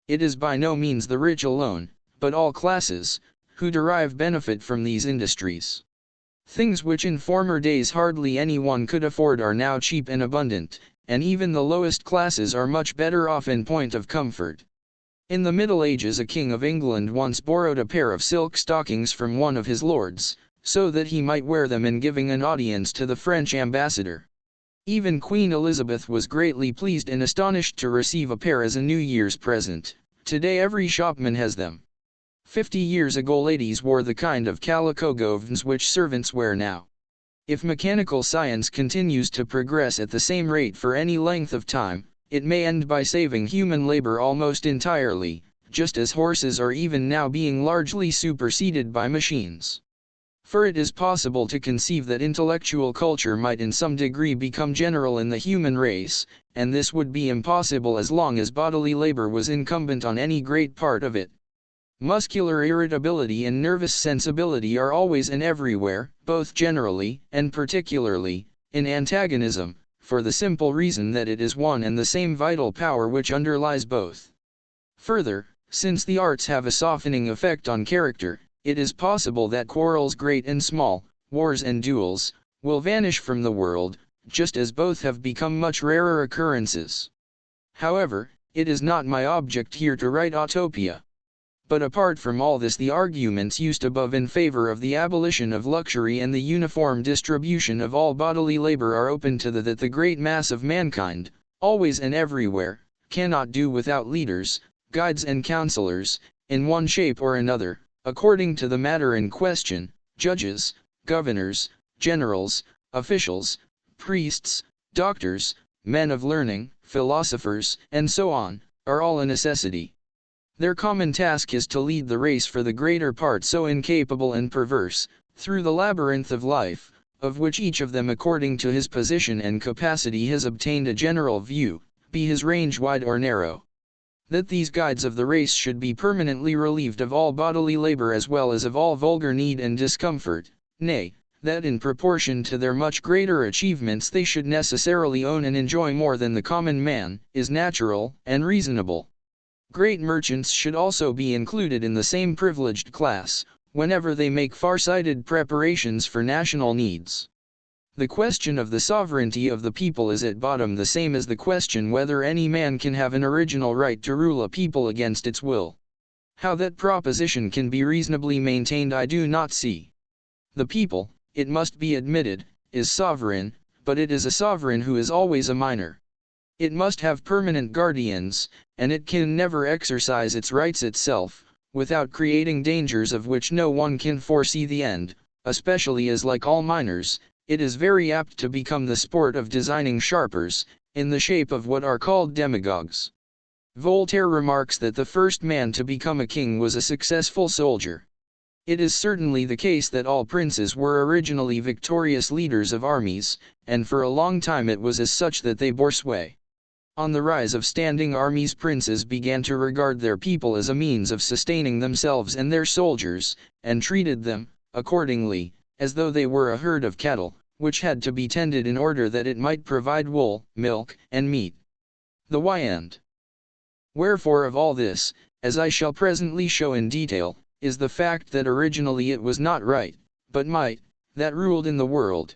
It is by no means the rich alone, but all classes, who derive benefit from these industries. Things which in former days hardly anyone could afford are now cheap and abundant, and even the lowest classes are much better off in point of comfort. In the Middle Ages a king of England once borrowed a pair of silk stockings from one of his lords, so that he might wear them in giving an audience to the French ambassador. Even Queen Elizabeth was greatly pleased and astonished to receive a pair as a New Year's present. Today every shopman has them. 50 years ago ladies wore the kind of calico gowns which servants wear now. If mechanical science continues to progress at the same rate for any length of time, it may end by saving human labor almost entirely, just as horses are even now being largely superseded by machines. For it is possible to conceive that intellectual culture might in some degree become general in the human race, and this would be impossible as long as bodily labor was incumbent on any great part of it. Muscular irritability and nervous sensibility are always and everywhere, both generally, and particularly, in antagonism, for the simple reason that it is one and the same vital power which underlies both. Further, since the arts have a softening effect on character, it is possible that quarrels great and small, wars and duels, will vanish from the world, just as both have become much rarer occurrences. However, it is not my object here to write utopia. But apart from all this, the arguments used above in favor of the abolition of luxury and the uniform distribution of all bodily labor are open to that the great mass of mankind, always and everywhere, cannot do without leaders, guides and counselors, in one shape or another, according to the matter in question. Judges, governors, generals, officials, priests, doctors, men of learning, philosophers, and so on, are all a necessity. Their common task is to lead the race, for the greater part so incapable and perverse, through the labyrinth of life, of which each of them according to his position and capacity has obtained a general view, be his range wide or narrow. That these guides of the race should be permanently relieved of all bodily labor as well as of all vulgar need and discomfort, nay, that in proportion to their much greater achievements they should necessarily own and enjoy more than the common man, is natural and reasonable. Great merchants should also be included in the same privileged class, whenever they make far-sighted preparations for national needs. The question of the sovereignty of the people is at bottom the same as the question whether any man can have an original right to rule a people against its will. How that proposition can be reasonably maintained I do not see. The people, it must be admitted, is sovereign, but it is a sovereign who is always a minor. It must have permanent guardians, and it can never exercise its rights itself, without creating dangers of which no one can foresee the end, especially as, like all minors, it is very apt to become the sport of designing sharpers, in the shape of what are called demagogues. Voltaire remarks that the first man to become a king was a successful soldier. It is certainly the case that all princes were originally victorious leaders of armies, and for a long time it was as such that they bore sway. On the rise of standing armies, princes began to regard their people as a means of sustaining themselves and their soldiers, and treated them, accordingly, as though they were a herd of cattle, which had to be tended in order that it might provide wool, milk, and meat. The why and wherefore of all this, as I shall presently show in detail, is the fact that originally it was not right, but might, that ruled in the world.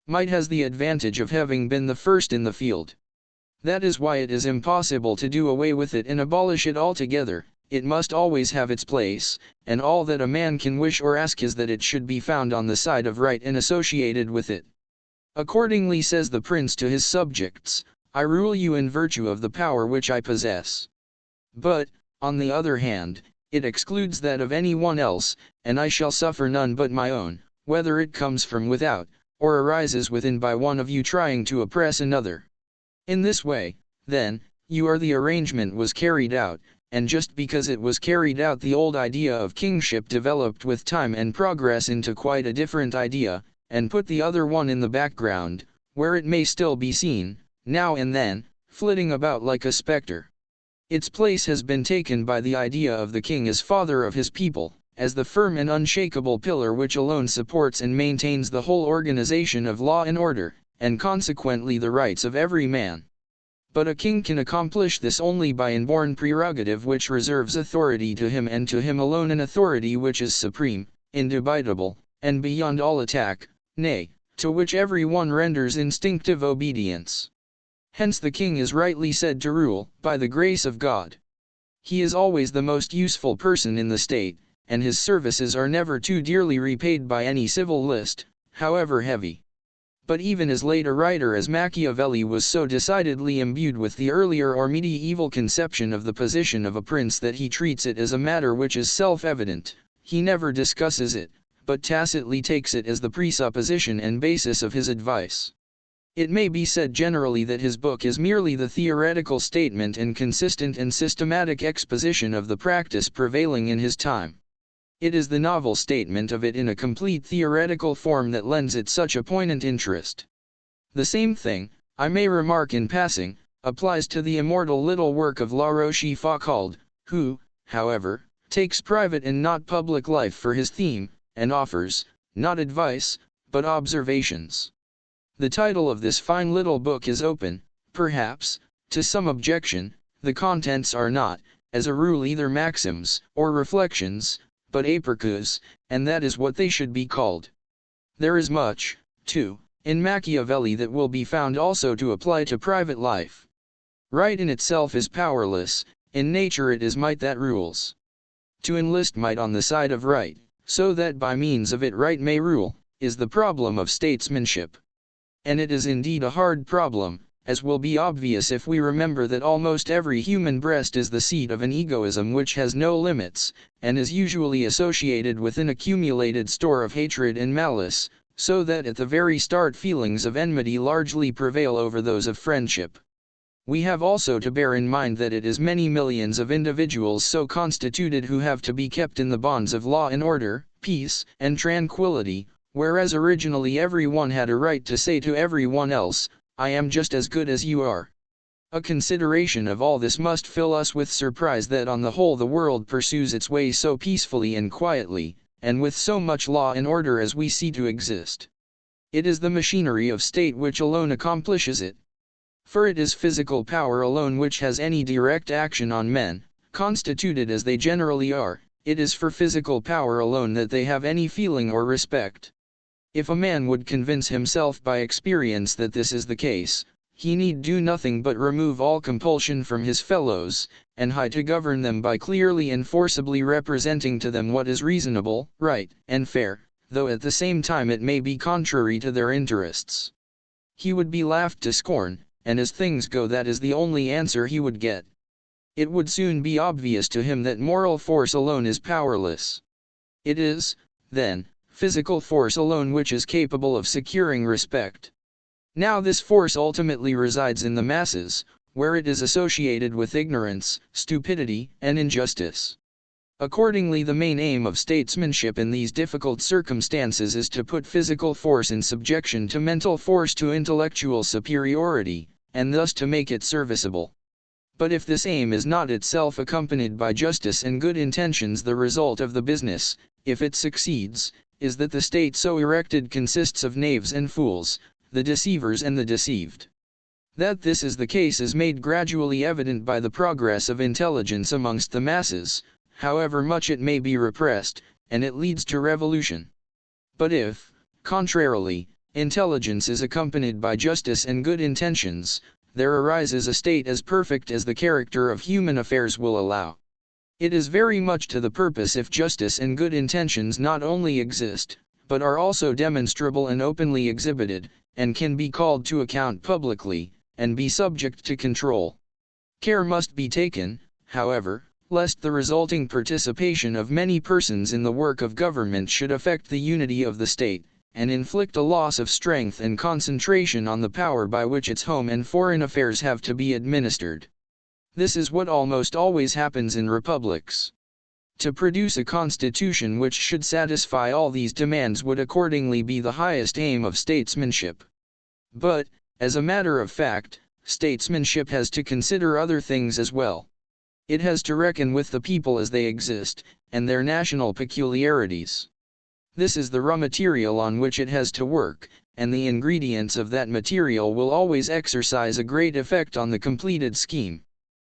Might has the advantage of having been the first in the field. That is why it is impossible to do away with it and abolish it altogether. It must always have its place, and all that a man can wish or ask is that it should be found on the side of right and associated with it. Accordingly says the prince to his subjects, I rule you in virtue of the power which I possess. But, on the other hand, it excludes that of any one else, and I shall suffer none but my own, whether it comes from without, or arises within by one of you trying to oppress another. In this way, then, the arrangement was carried out, and just because it was carried out the old idea of kingship developed with time and progress into quite a different idea, and put the other one in the background, where it may still be seen, now and then, flitting about like a spectre. Its place has been taken by the idea of the king as father of his people, as the firm and unshakable pillar which alone supports and maintains the whole organization of law and order, and consequently the rights of every man. But a king can accomplish this only by inborn prerogative which reserves authority to him and to him alone, an authority which is supreme, indubitable, and beyond all attack, nay, to which every one renders instinctive obedience. Hence the king is rightly said to rule, by the grace of God. He is always the most useful person in the state, and his services are never too dearly repaid by any civil list, however heavy. But even as late a writer as Machiavelli was so decidedly imbued with the earlier or medieval conception of the position of a prince that he treats it as a matter which is self-evident, he never discusses it, but tacitly takes it as the presupposition and basis of his advice. It may be said generally that his book is merely the theoretical statement and consistent and systematic exposition of the practice prevailing in his time. It is the novel statement of it in a complete theoretical form that lends it such a poignant interest. The same thing, I may remark in passing, applies to the immortal little work of La Rochefoucauld, who, however, takes private and not public life for his theme, and offers, not advice, but observations. The title of this fine little book is open, perhaps, to some objection. The contents are not, as a rule, either maxims, or reflections, but apercus, and that is what they should be called. There is much, too, in Machiavelli that will be found also to apply to private life. Right in itself is powerless, in nature it is might that rules. To enlist might on the side of right, so that by means of it right may rule, is the problem of statesmanship. And it is indeed a hard problem, as will be obvious if we remember that almost every human breast is the seat of an egoism which has no limits, and is usually associated with an accumulated store of hatred and malice, so that at the very start feelings of enmity largely prevail over those of friendship. We have also to bear in mind that it is many millions of individuals so constituted who have to be kept in the bonds of law and order, peace, and tranquility, whereas originally every one had a right to say to every one else, I am just as good as you are. A consideration of all this must fill us with surprise that on the whole the world pursues its way so peacefully and quietly, and with so much law and order as we see to exist. It is the machinery of state which alone accomplishes it. For it is physical power alone which has any direct action on men, constituted as they generally are. It is for physical power alone that they have any feeling or respect. If a man would convince himself by experience that this is the case, he need do nothing but remove all compulsion from his fellows, and high to govern them by clearly and forcibly representing to them what is reasonable, right, and fair, though at the same time it may be contrary to their interests. He would be laughed to scorn, and as things go that is the only answer he would get. It would soon be obvious to him that moral force alone is powerless. It is, then, physical force alone which is capable of securing respect. Now this force ultimately resides in the masses, where it is associated with ignorance, stupidity, and injustice. Accordingly, the main aim of statesmanship in these difficult circumstances is to put physical force in subjection to mental force to intellectual superiority, and thus to make it serviceable. But if this aim is not itself accompanied by justice and good intentions, the result of the business, if it succeeds, is that the state so erected consists of knaves and fools, the deceivers and the deceived. That this is the case is made gradually evident by the progress of intelligence amongst the masses, however much it may be repressed, and it leads to revolution. But if, contrarily, intelligence is accompanied by justice and good intentions, there arises a state as perfect as the character of human affairs will allow. It is very much to the purpose if justice and good intentions not only exist, but are also demonstrable and openly exhibited, and can be called to account publicly, and be subject to control. Care must be taken, however, lest the resulting participation of many persons in the work of government should affect the unity of the state, and inflict a loss of strength and concentration on the power by which its home and foreign affairs have to be administered. This is what almost always happens in republics. To produce a constitution which should satisfy all these demands would accordingly be the highest aim of statesmanship. But, as a matter of fact, statesmanship has to consider other things as well. It has to reckon with the people as they exist, and their national peculiarities. This is the raw material on which it has to work, and the ingredients of that material will always exercise a great effect on the completed scheme.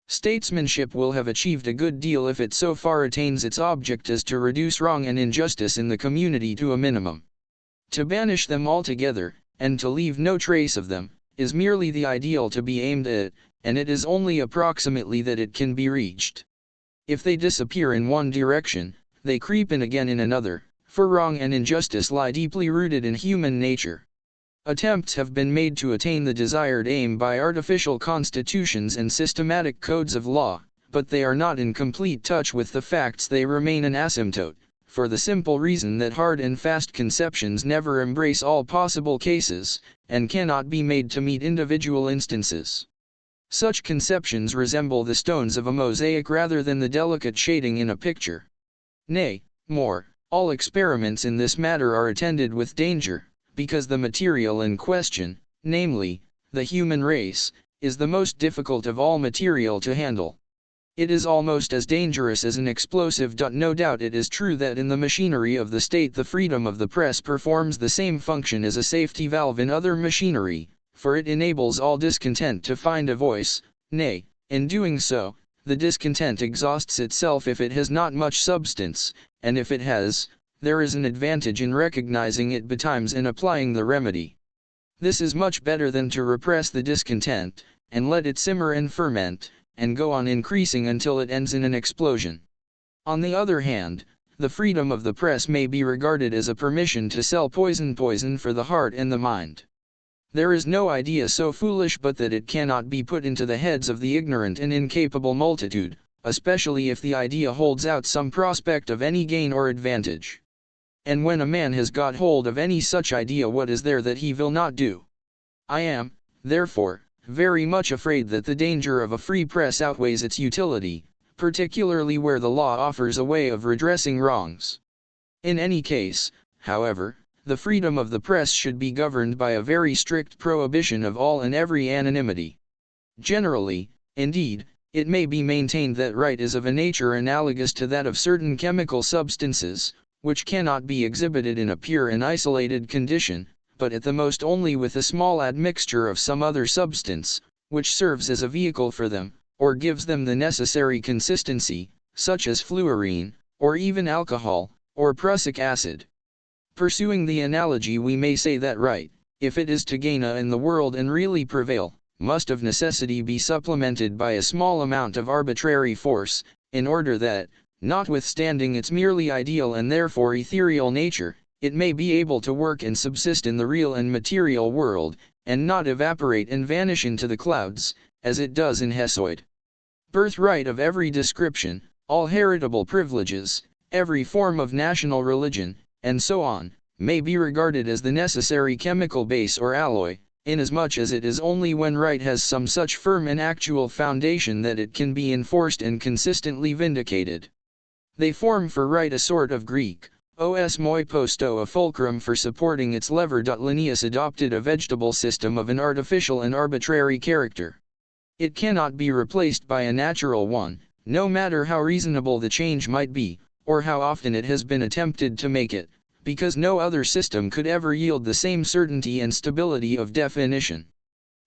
Statesmanship will have achieved a good deal if it so far attains its object as to reduce wrong and injustice in the community to a minimum. To banish them altogether, and to leave no trace of them, is merely the ideal to be aimed at, and it is only approximately that it can be reached. If they disappear in one direction, they creep in again in another, for wrong and injustice lie deeply rooted in human nature. Attempts have been made to attain the desired aim by artificial constitutions and systematic codes of law, but they are not in complete touch with the facts. They remain an asymptote, for the simple reason that hard and fast conceptions never embrace all possible cases, and cannot be made to meet individual instances. Such conceptions resemble the stones of a mosaic rather than the delicate shading in a picture. Nay, more, all experiments in this matter are attended with danger, because the material in question, namely, the human race, is the most difficult of all material to handle. It is almost as dangerous as an explosive. No doubt it is true that in the machinery of the state the freedom of the press performs the same function as a safety valve in other machinery, for it enables all discontent to find a voice. Nay, in doing so, the discontent exhausts itself if it has not much substance, and if it has, there is an advantage in recognizing it betimes and applying the remedy. This is much better than to repress the discontent, and let it simmer and ferment, and go on increasing until it ends in an explosion. On the other hand, the freedom of the press may be regarded as a permission to sell poison for the heart and the mind. There is no idea so foolish but that it cannot be put into the heads of the ignorant and incapable multitude, especially if the idea holds out some prospect of any gain or advantage. And when a man has got hold of any such idea, what is there that he will not do? I am, therefore, very much afraid that the danger of a free press outweighs its utility, particularly where the law offers a way of redressing wrongs. In any case, however, the freedom of the press should be governed by a very strict prohibition of all and every anonymity. Generally, indeed, it may be maintained that right is of a nature analogous to that of certain chemical substances, which cannot be exhibited in a pure and isolated condition, but at the most only with a small admixture of some other substance, which serves as a vehicle for them, or gives them the necessary consistency, such as fluorine, or even alcohol, or prussic acid. Pursuing the analogy, we may say that right, if it is to gain in the world and really prevail, must of necessity be supplemented by a small amount of arbitrary force, in order that, notwithstanding its merely ideal and therefore ethereal nature, it may be able to work and subsist in the real and material world, and not evaporate and vanish into the clouds, as it does in Hesiod. Birthright of every description, all heritable privileges, every form of national religion, and so on, may be regarded as the necessary chemical base or alloy, inasmuch as it is only when right has some such firm and actual foundation that it can be enforced and consistently vindicated. They form for right a sort of Greek os moi posto, a fulcrum for supporting its lever. Linnaeus adopted a vegetable system of an artificial and arbitrary character. It cannot be replaced by a natural one, no matter how reasonable the change might be, or how often it has been attempted to make it, because no other system could ever yield the same certainty and stability of definition.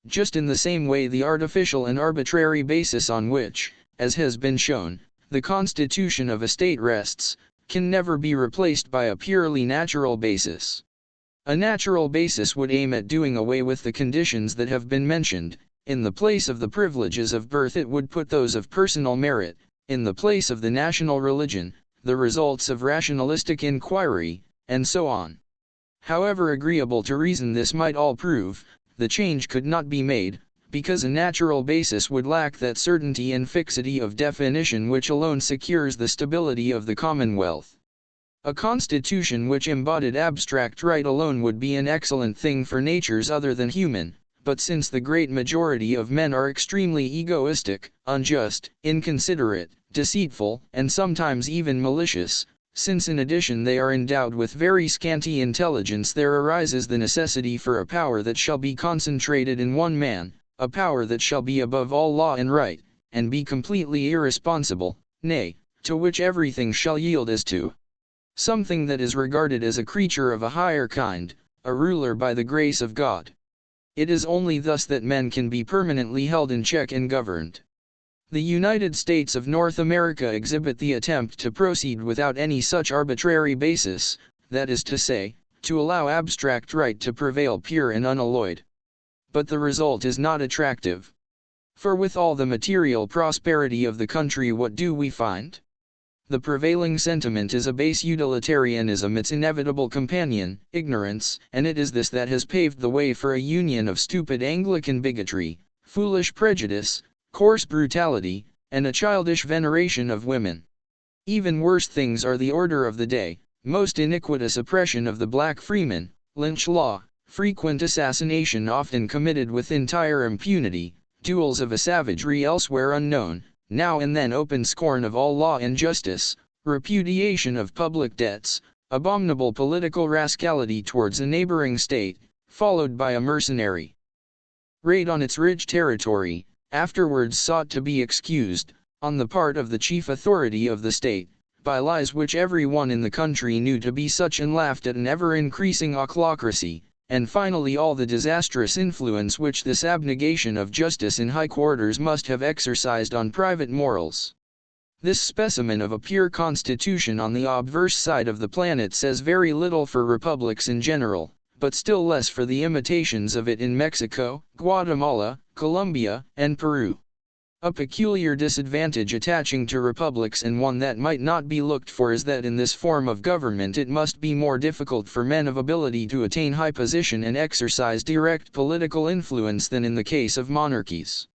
Just in the same way, the artificial and arbitrary basis on which, as has been shown, the constitution of a state rests, can never be replaced by a purely natural basis. A natural basis would aim at doing away with the conditions that have been mentioned. In the place of the privileges of birth it would put those of personal merit, in the place of the national religion, the results of rationalistic inquiry, and so on. However agreeable to reason this might all prove, the change could not be made, because a natural basis would lack that certainty and fixity of definition which alone secures the stability of the commonwealth. A constitution which embodied abstract right alone would be an excellent thing for natures other than human, but since the great majority of men are extremely egoistic, unjust, inconsiderate, deceitful, and sometimes even malicious, since in addition they are endowed with very scanty intelligence, there arises the necessity for a power that shall be concentrated in one man, a power that shall be above all law and right, and be completely irresponsible, nay, to which everything shall yield as to something that is regarded as a creature of a higher kind, a ruler by the grace of God. It is only thus that men can be permanently held in check and governed. The United States of North America exhibit the attempt to proceed without any such arbitrary basis, that is to say, to allow abstract right to prevail pure and unalloyed. But the result is not attractive. For with all the material prosperity of the country, what do we find? The prevailing sentiment is a base utilitarianism, its inevitable companion, ignorance, and it is this that has paved the way for a union of stupid Anglican bigotry, foolish prejudice, coarse brutality, and a childish veneration of women. Even worse things are the order of the day: most iniquitous oppression of the black freeman, lynch law, frequent assassination often committed with entire impunity, duels of a savagery elsewhere unknown, now and then open scorn of all law and justice, repudiation of public debts, abominable political rascality towards a neighboring state, followed by a mercenary raid on its rich territory, afterwards sought to be excused, on the part of the chief authority of the state, by lies which every one in the country knew to be such, and laughed at an ever-increasing ochlocracy, and finally all the disastrous influence which this abnegation of justice in high quarters must have exercised on private morals. This specimen of a pure constitution on the obverse side of the planet says very little for republics in general, but still less for the imitations of it in Mexico, Guatemala, Colombia, and Peru. A peculiar disadvantage attaching to republics, and one that might not be looked for, is that in this form of government it must be more difficult for men of ability to attain high position and exercise direct political influence than in the case of monarchies.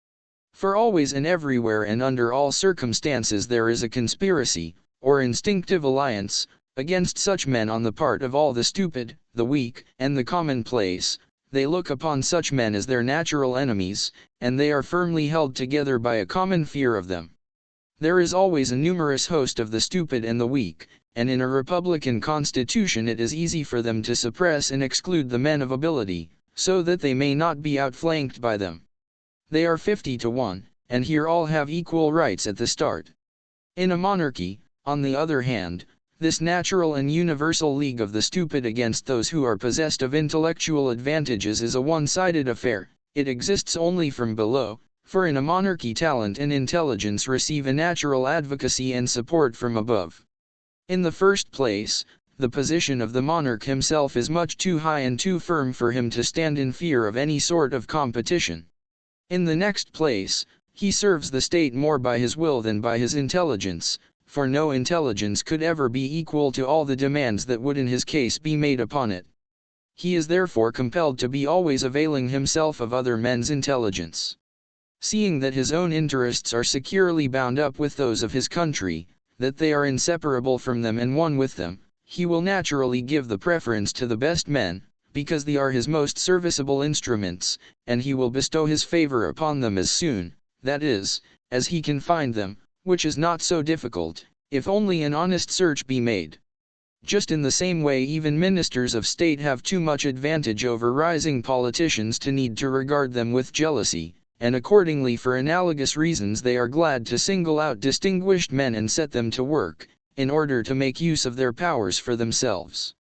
For always and everywhere and under all circumstances there is a conspiracy, or instinctive alliance, against such men on the part of all the stupid, the weak, and the commonplace. They look upon such men as their natural enemies, and they are firmly held together by a common fear of them. There is always a numerous host of the stupid and the weak, and in a republican constitution it is easy for them to suppress and exclude the men of ability, so that they may not be outflanked by them. They are 50 to 1, and here all have equal rights at the start. In a monarchy, on the other hand, this natural and universal league of the stupid against those who are possessed of intellectual advantages is a one-sided affair. It exists only from below, for in a monarchy talent and intelligence receive a natural advocacy and support from above. In the first place, the position of the monarch himself is much too high and too firm for him to stand in fear of any sort of competition. In the next place, he serves the state more by his will than by his intelligence, for no intelligence could ever be equal to all the demands that would in his case be made upon it. He is therefore compelled to be always availing himself of other men's intelligence. Seeing that his own interests are securely bound up with those of his country, that they are inseparable from them and one with them, he will naturally give the preference to the best men, because they are his most serviceable instruments, and he will bestow his favor upon them as soon, that is, as he can find them, which is not so difficult, if only an honest search be made. Just in the same way even ministers of state have too much advantage over rising politicians to need to regard them with jealousy, and accordingly for analogous reasons they are glad to single out distinguished men and set them to work, in order to make use of their powers for themselves.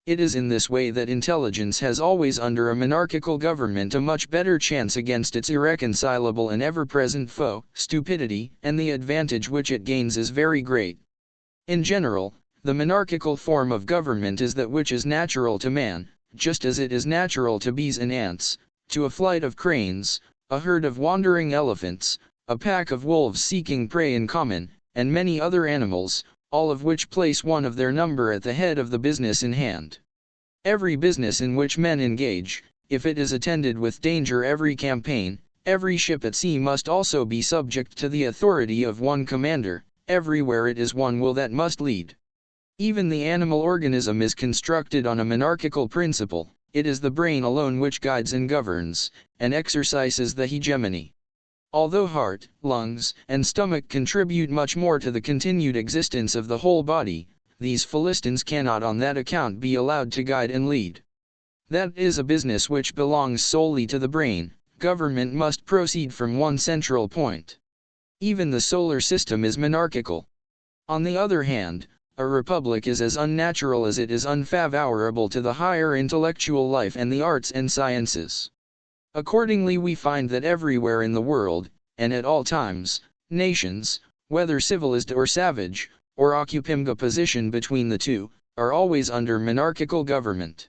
It is in this way that intelligence has always under a monarchical government a much better chance against its irreconcilable and ever-present foe, stupidity, and the advantage which it gains is very great. In general, the monarchical form of government is that which is natural to man, just as it is natural to bees and ants, to a flight of cranes, a herd of wandering elephants, a pack of wolves seeking prey in common, and many other animals, all of which place one of their number at the head of the business in hand. Every business in which men engage, if it is attended with danger, every campaign, every ship at sea must also be subject to the authority of one commander. Everywhere it is one will that must lead. Even the animal organism is constructed on a monarchical principle. It is the brain alone which guides and governs, and exercises the hegemony. Although heart, lungs, and stomach contribute much more to the continued existence of the whole body, these Philistines cannot on that account be allowed to guide and lead. That is a business which belongs solely to the brain. Government must proceed from one central point. Even the solar system is monarchical. On the other hand, a republic is as unnatural as it is unfavorable to the higher intellectual life and the arts and sciences. Accordingly we find that everywhere in the world, and at all times, nations, whether civilized or savage, or occupying a position between the two, are always under monarchical government.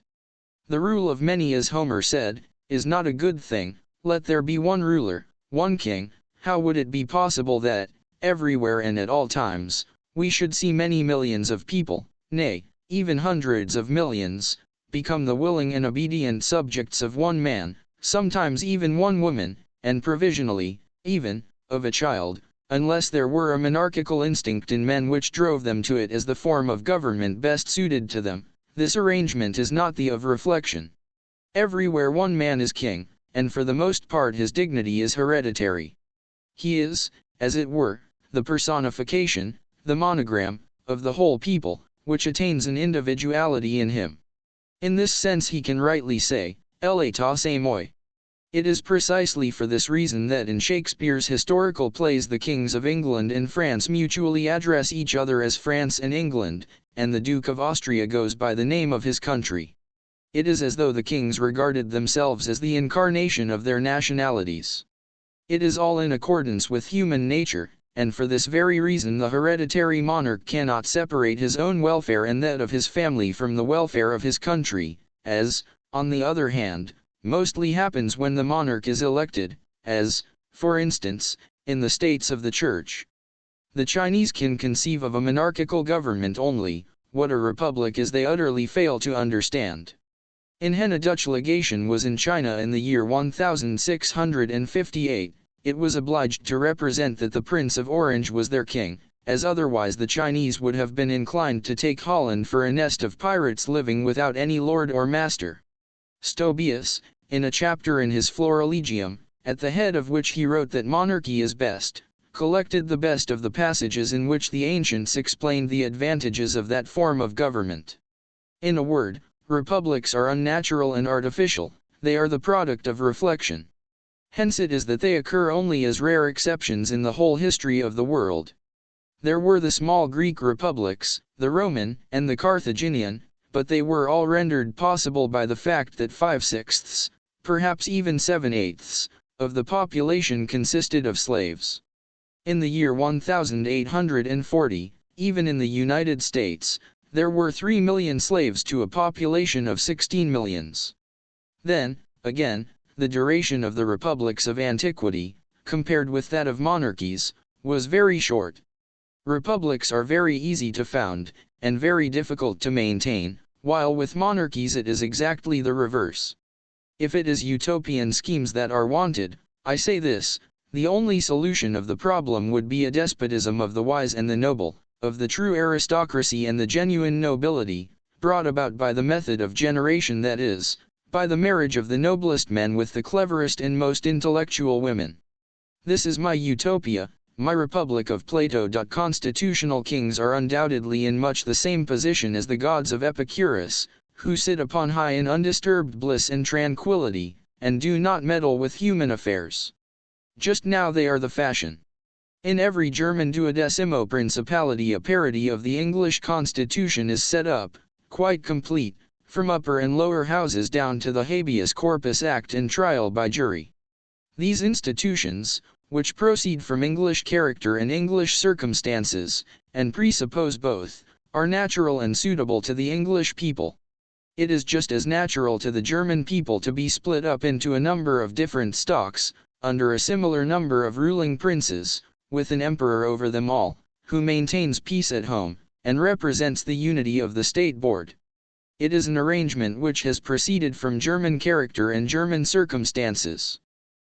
The rule of many, as Homer said, is not a good thing. Let there be one ruler, one king. How would it be possible that, everywhere and at all times, We should see many millions of people, nay, even hundreds of millions, become the willing and obedient subjects of one man, sometimes even one woman, and provisionally, even, of a child, unless there were a monarchical instinct in men which drove them to it as the form of government best suited to them. This arrangement is not the of reflection. Everywhere one man is king, and for the most part his dignity is hereditary. He is, as it were, the personification, the monogram, of the whole people, which attains an individuality in him. In this sense he can rightly say, "L'état c'est moi." It is precisely for this reason that in Shakespeare's historical plays the kings of England and France mutually address each other as France and England, and the Duke of Austria goes by the name of his country. It is as though the kings regarded themselves as the incarnation of their nationalities. It is all in accordance with human nature, and for this very reason the hereditary monarch cannot separate his own welfare and that of his family from the welfare of his country, as, on the other hand, mostly happens when the monarch is elected, as, for instance, in the states of the Church. The Chinese can conceive of a monarchical government only; what a republic is they utterly fail to understand. In a Dutch legation was in China in the year 1658, it was obliged to represent that the Prince of Orange was their king, as otherwise the Chinese would have been inclined to take Holland for a nest of pirates living without any lord or master. Stobaeus, in a chapter in his Florilegium, at the head of which he wrote that monarchy is best, collected the best of the passages in which the ancients explained the advantages of that form of government. In a word, republics are unnatural and artificial, they are the product of reflection. Hence it is that they occur only as rare exceptions in the whole history of the world. There were the small Greek republics, the Roman, and the Carthaginian, but they were all rendered possible by the fact that 5/6, perhaps even 7/8, of the population consisted of slaves. In the year 1840, even in the United States, there were 3 million slaves to a population of 16 millions. Then, again, the duration of the republics of antiquity, compared with that of monarchies, was very short. Republics are very easy to found, and very difficult to maintain, while with monarchies it is exactly the reverse. If it is utopian schemes that are wanted, I say this: the only solution of the problem would be a despotism of the wise and the noble, of the true aristocracy and the genuine nobility, brought about by the method of generation, that is, by the marriage of the noblest men with the cleverest and most intellectual women. This is my utopia, my Republic of Plato. Constitutional kings are undoubtedly in much the same position as the gods of Epicurus, who sit upon high in undisturbed bliss and tranquility, and do not meddle with human affairs. Just now they are the fashion. In every German duodecimo principality a parody of the English constitution is set up, quite complete, from upper and lower houses down to the habeas corpus act and trial by jury. These institutions, which proceed from English character and English circumstances, and presuppose both, are natural and suitable to the English people. It is just as natural to the German people to be split up into a number of different stocks, under a similar number of ruling princes, with an emperor over them all, who maintains peace at home, and represents the unity of the state board. It is an arrangement which has proceeded from German character and German circumstances.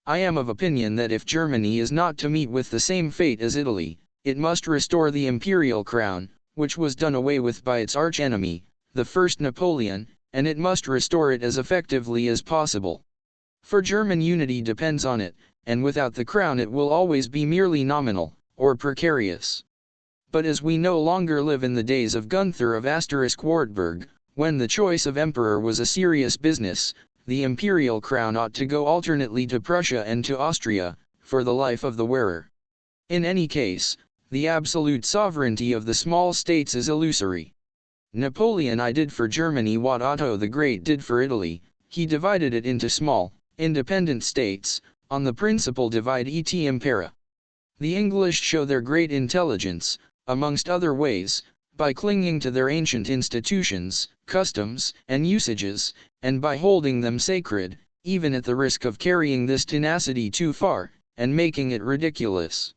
I am of opinion that if Germany is not to meet with the same fate as Italy, it must restore the imperial crown, which was done away with by its archenemy, the first Napoleon, and it must restore it as effectively as possible. For German unity depends on it, and without the crown it will always be merely nominal, or precarious. But as we no longer live in the days of Gunther of Wartburg, when the choice of emperor was a serious business, the imperial crown ought to go alternately to Prussia and to Austria, for the life of the wearer. In any case, the absolute sovereignty of the small states is illusory. Napoleon I did for Germany what Otto the Great did for Italy, he divided it into small, independent states, on the principle divide et impera. The English show their great intelligence, amongst other ways, by clinging to their ancient institutions, customs, and usages, and by holding them sacred, even at the risk of carrying this tenacity too far, and making it ridiculous.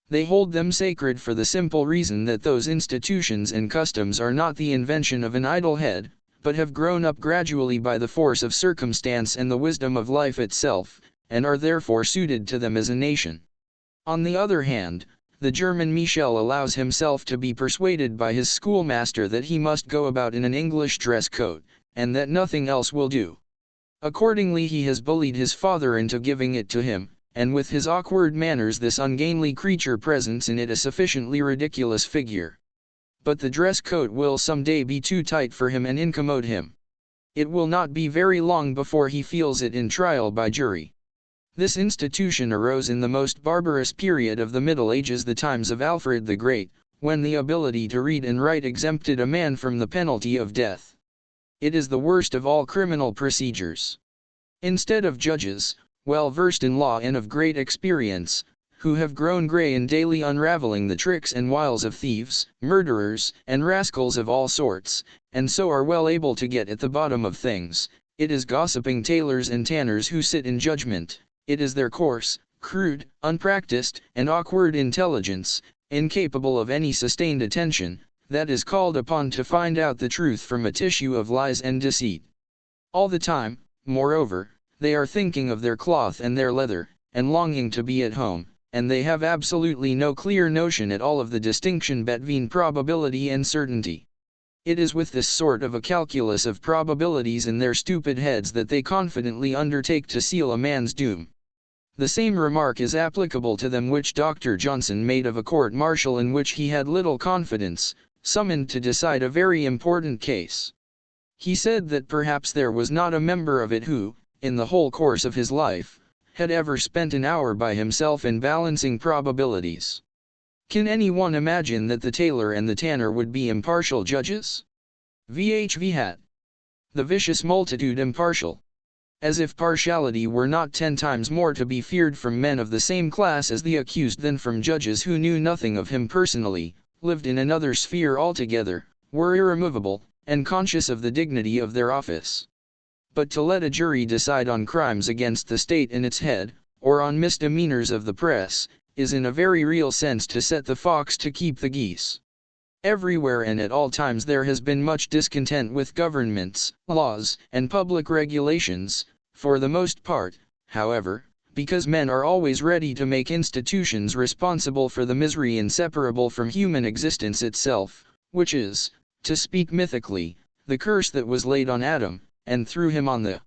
They hold them sacred for the simple reason that those institutions and customs are not the invention of an idle head, but have grown up gradually by the force of circumstance and the wisdom of life itself, and are therefore suited to them as a nation. On the other hand, the German Michel allows himself to be persuaded by his schoolmaster that he must go about in an English dress coat, and that nothing else will do. Accordingly he has bullied his father into giving it to him, and with his awkward manners this ungainly creature presents in it a sufficiently ridiculous figure. But the dress coat will some day be too tight for him and incommode him. It will not be very long before he feels it in trial by jury. This institution arose in the most barbarous period of the Middle Ages, the times of Alfred the Great, when the ability to read and write exempted a man from the penalty of death. It is the worst of all criminal procedures. Instead of judges, well versed in law and of great experience, who have grown grey in daily unraveling the tricks and wiles of thieves, murderers, and rascals of all sorts, and so are well able to get at the bottom of things, it is gossiping tailors and tanners who sit in judgment. It is their coarse, crude, unpracticed, and awkward intelligence, incapable of any sustained attention, that is called upon to find out the truth from a tissue of lies and deceit. All the time, moreover, they are thinking of their cloth and their leather, and longing to be at home, and they have absolutely no clear notion at all of the distinction between probability and certainty. It is with this sort of a calculus of probabilities in their stupid heads that they confidently undertake to seal a man's doom. The same remark is applicable to them which Dr. Johnson made of a court-martial in which he had little confidence, summoned to decide a very important case. He said that perhaps there was not a member of it who, in the whole course of his life, had ever spent an hour by himself in balancing probabilities. Can anyone imagine that the tailor and the tanner would be impartial judges? Vhv hat. The vicious multitude impartial. As if partiality were not 10 times more to be feared from men of the same class as the accused than from judges who knew nothing of him personally, lived in another sphere altogether, were irremovable, and conscious of the dignity of their office. But to let a jury decide on crimes against the state and its head, or on misdemeanors of the press, is in a very real sense to set the fox to keep the geese. Everywhere and at all times there has been much discontent with governments, laws, and public regulations, for the most part, however, because men are always ready to make institutions responsible for the misery inseparable from human existence itself, which is, to speak mythically, the curse that was laid on Adam, and threw him on the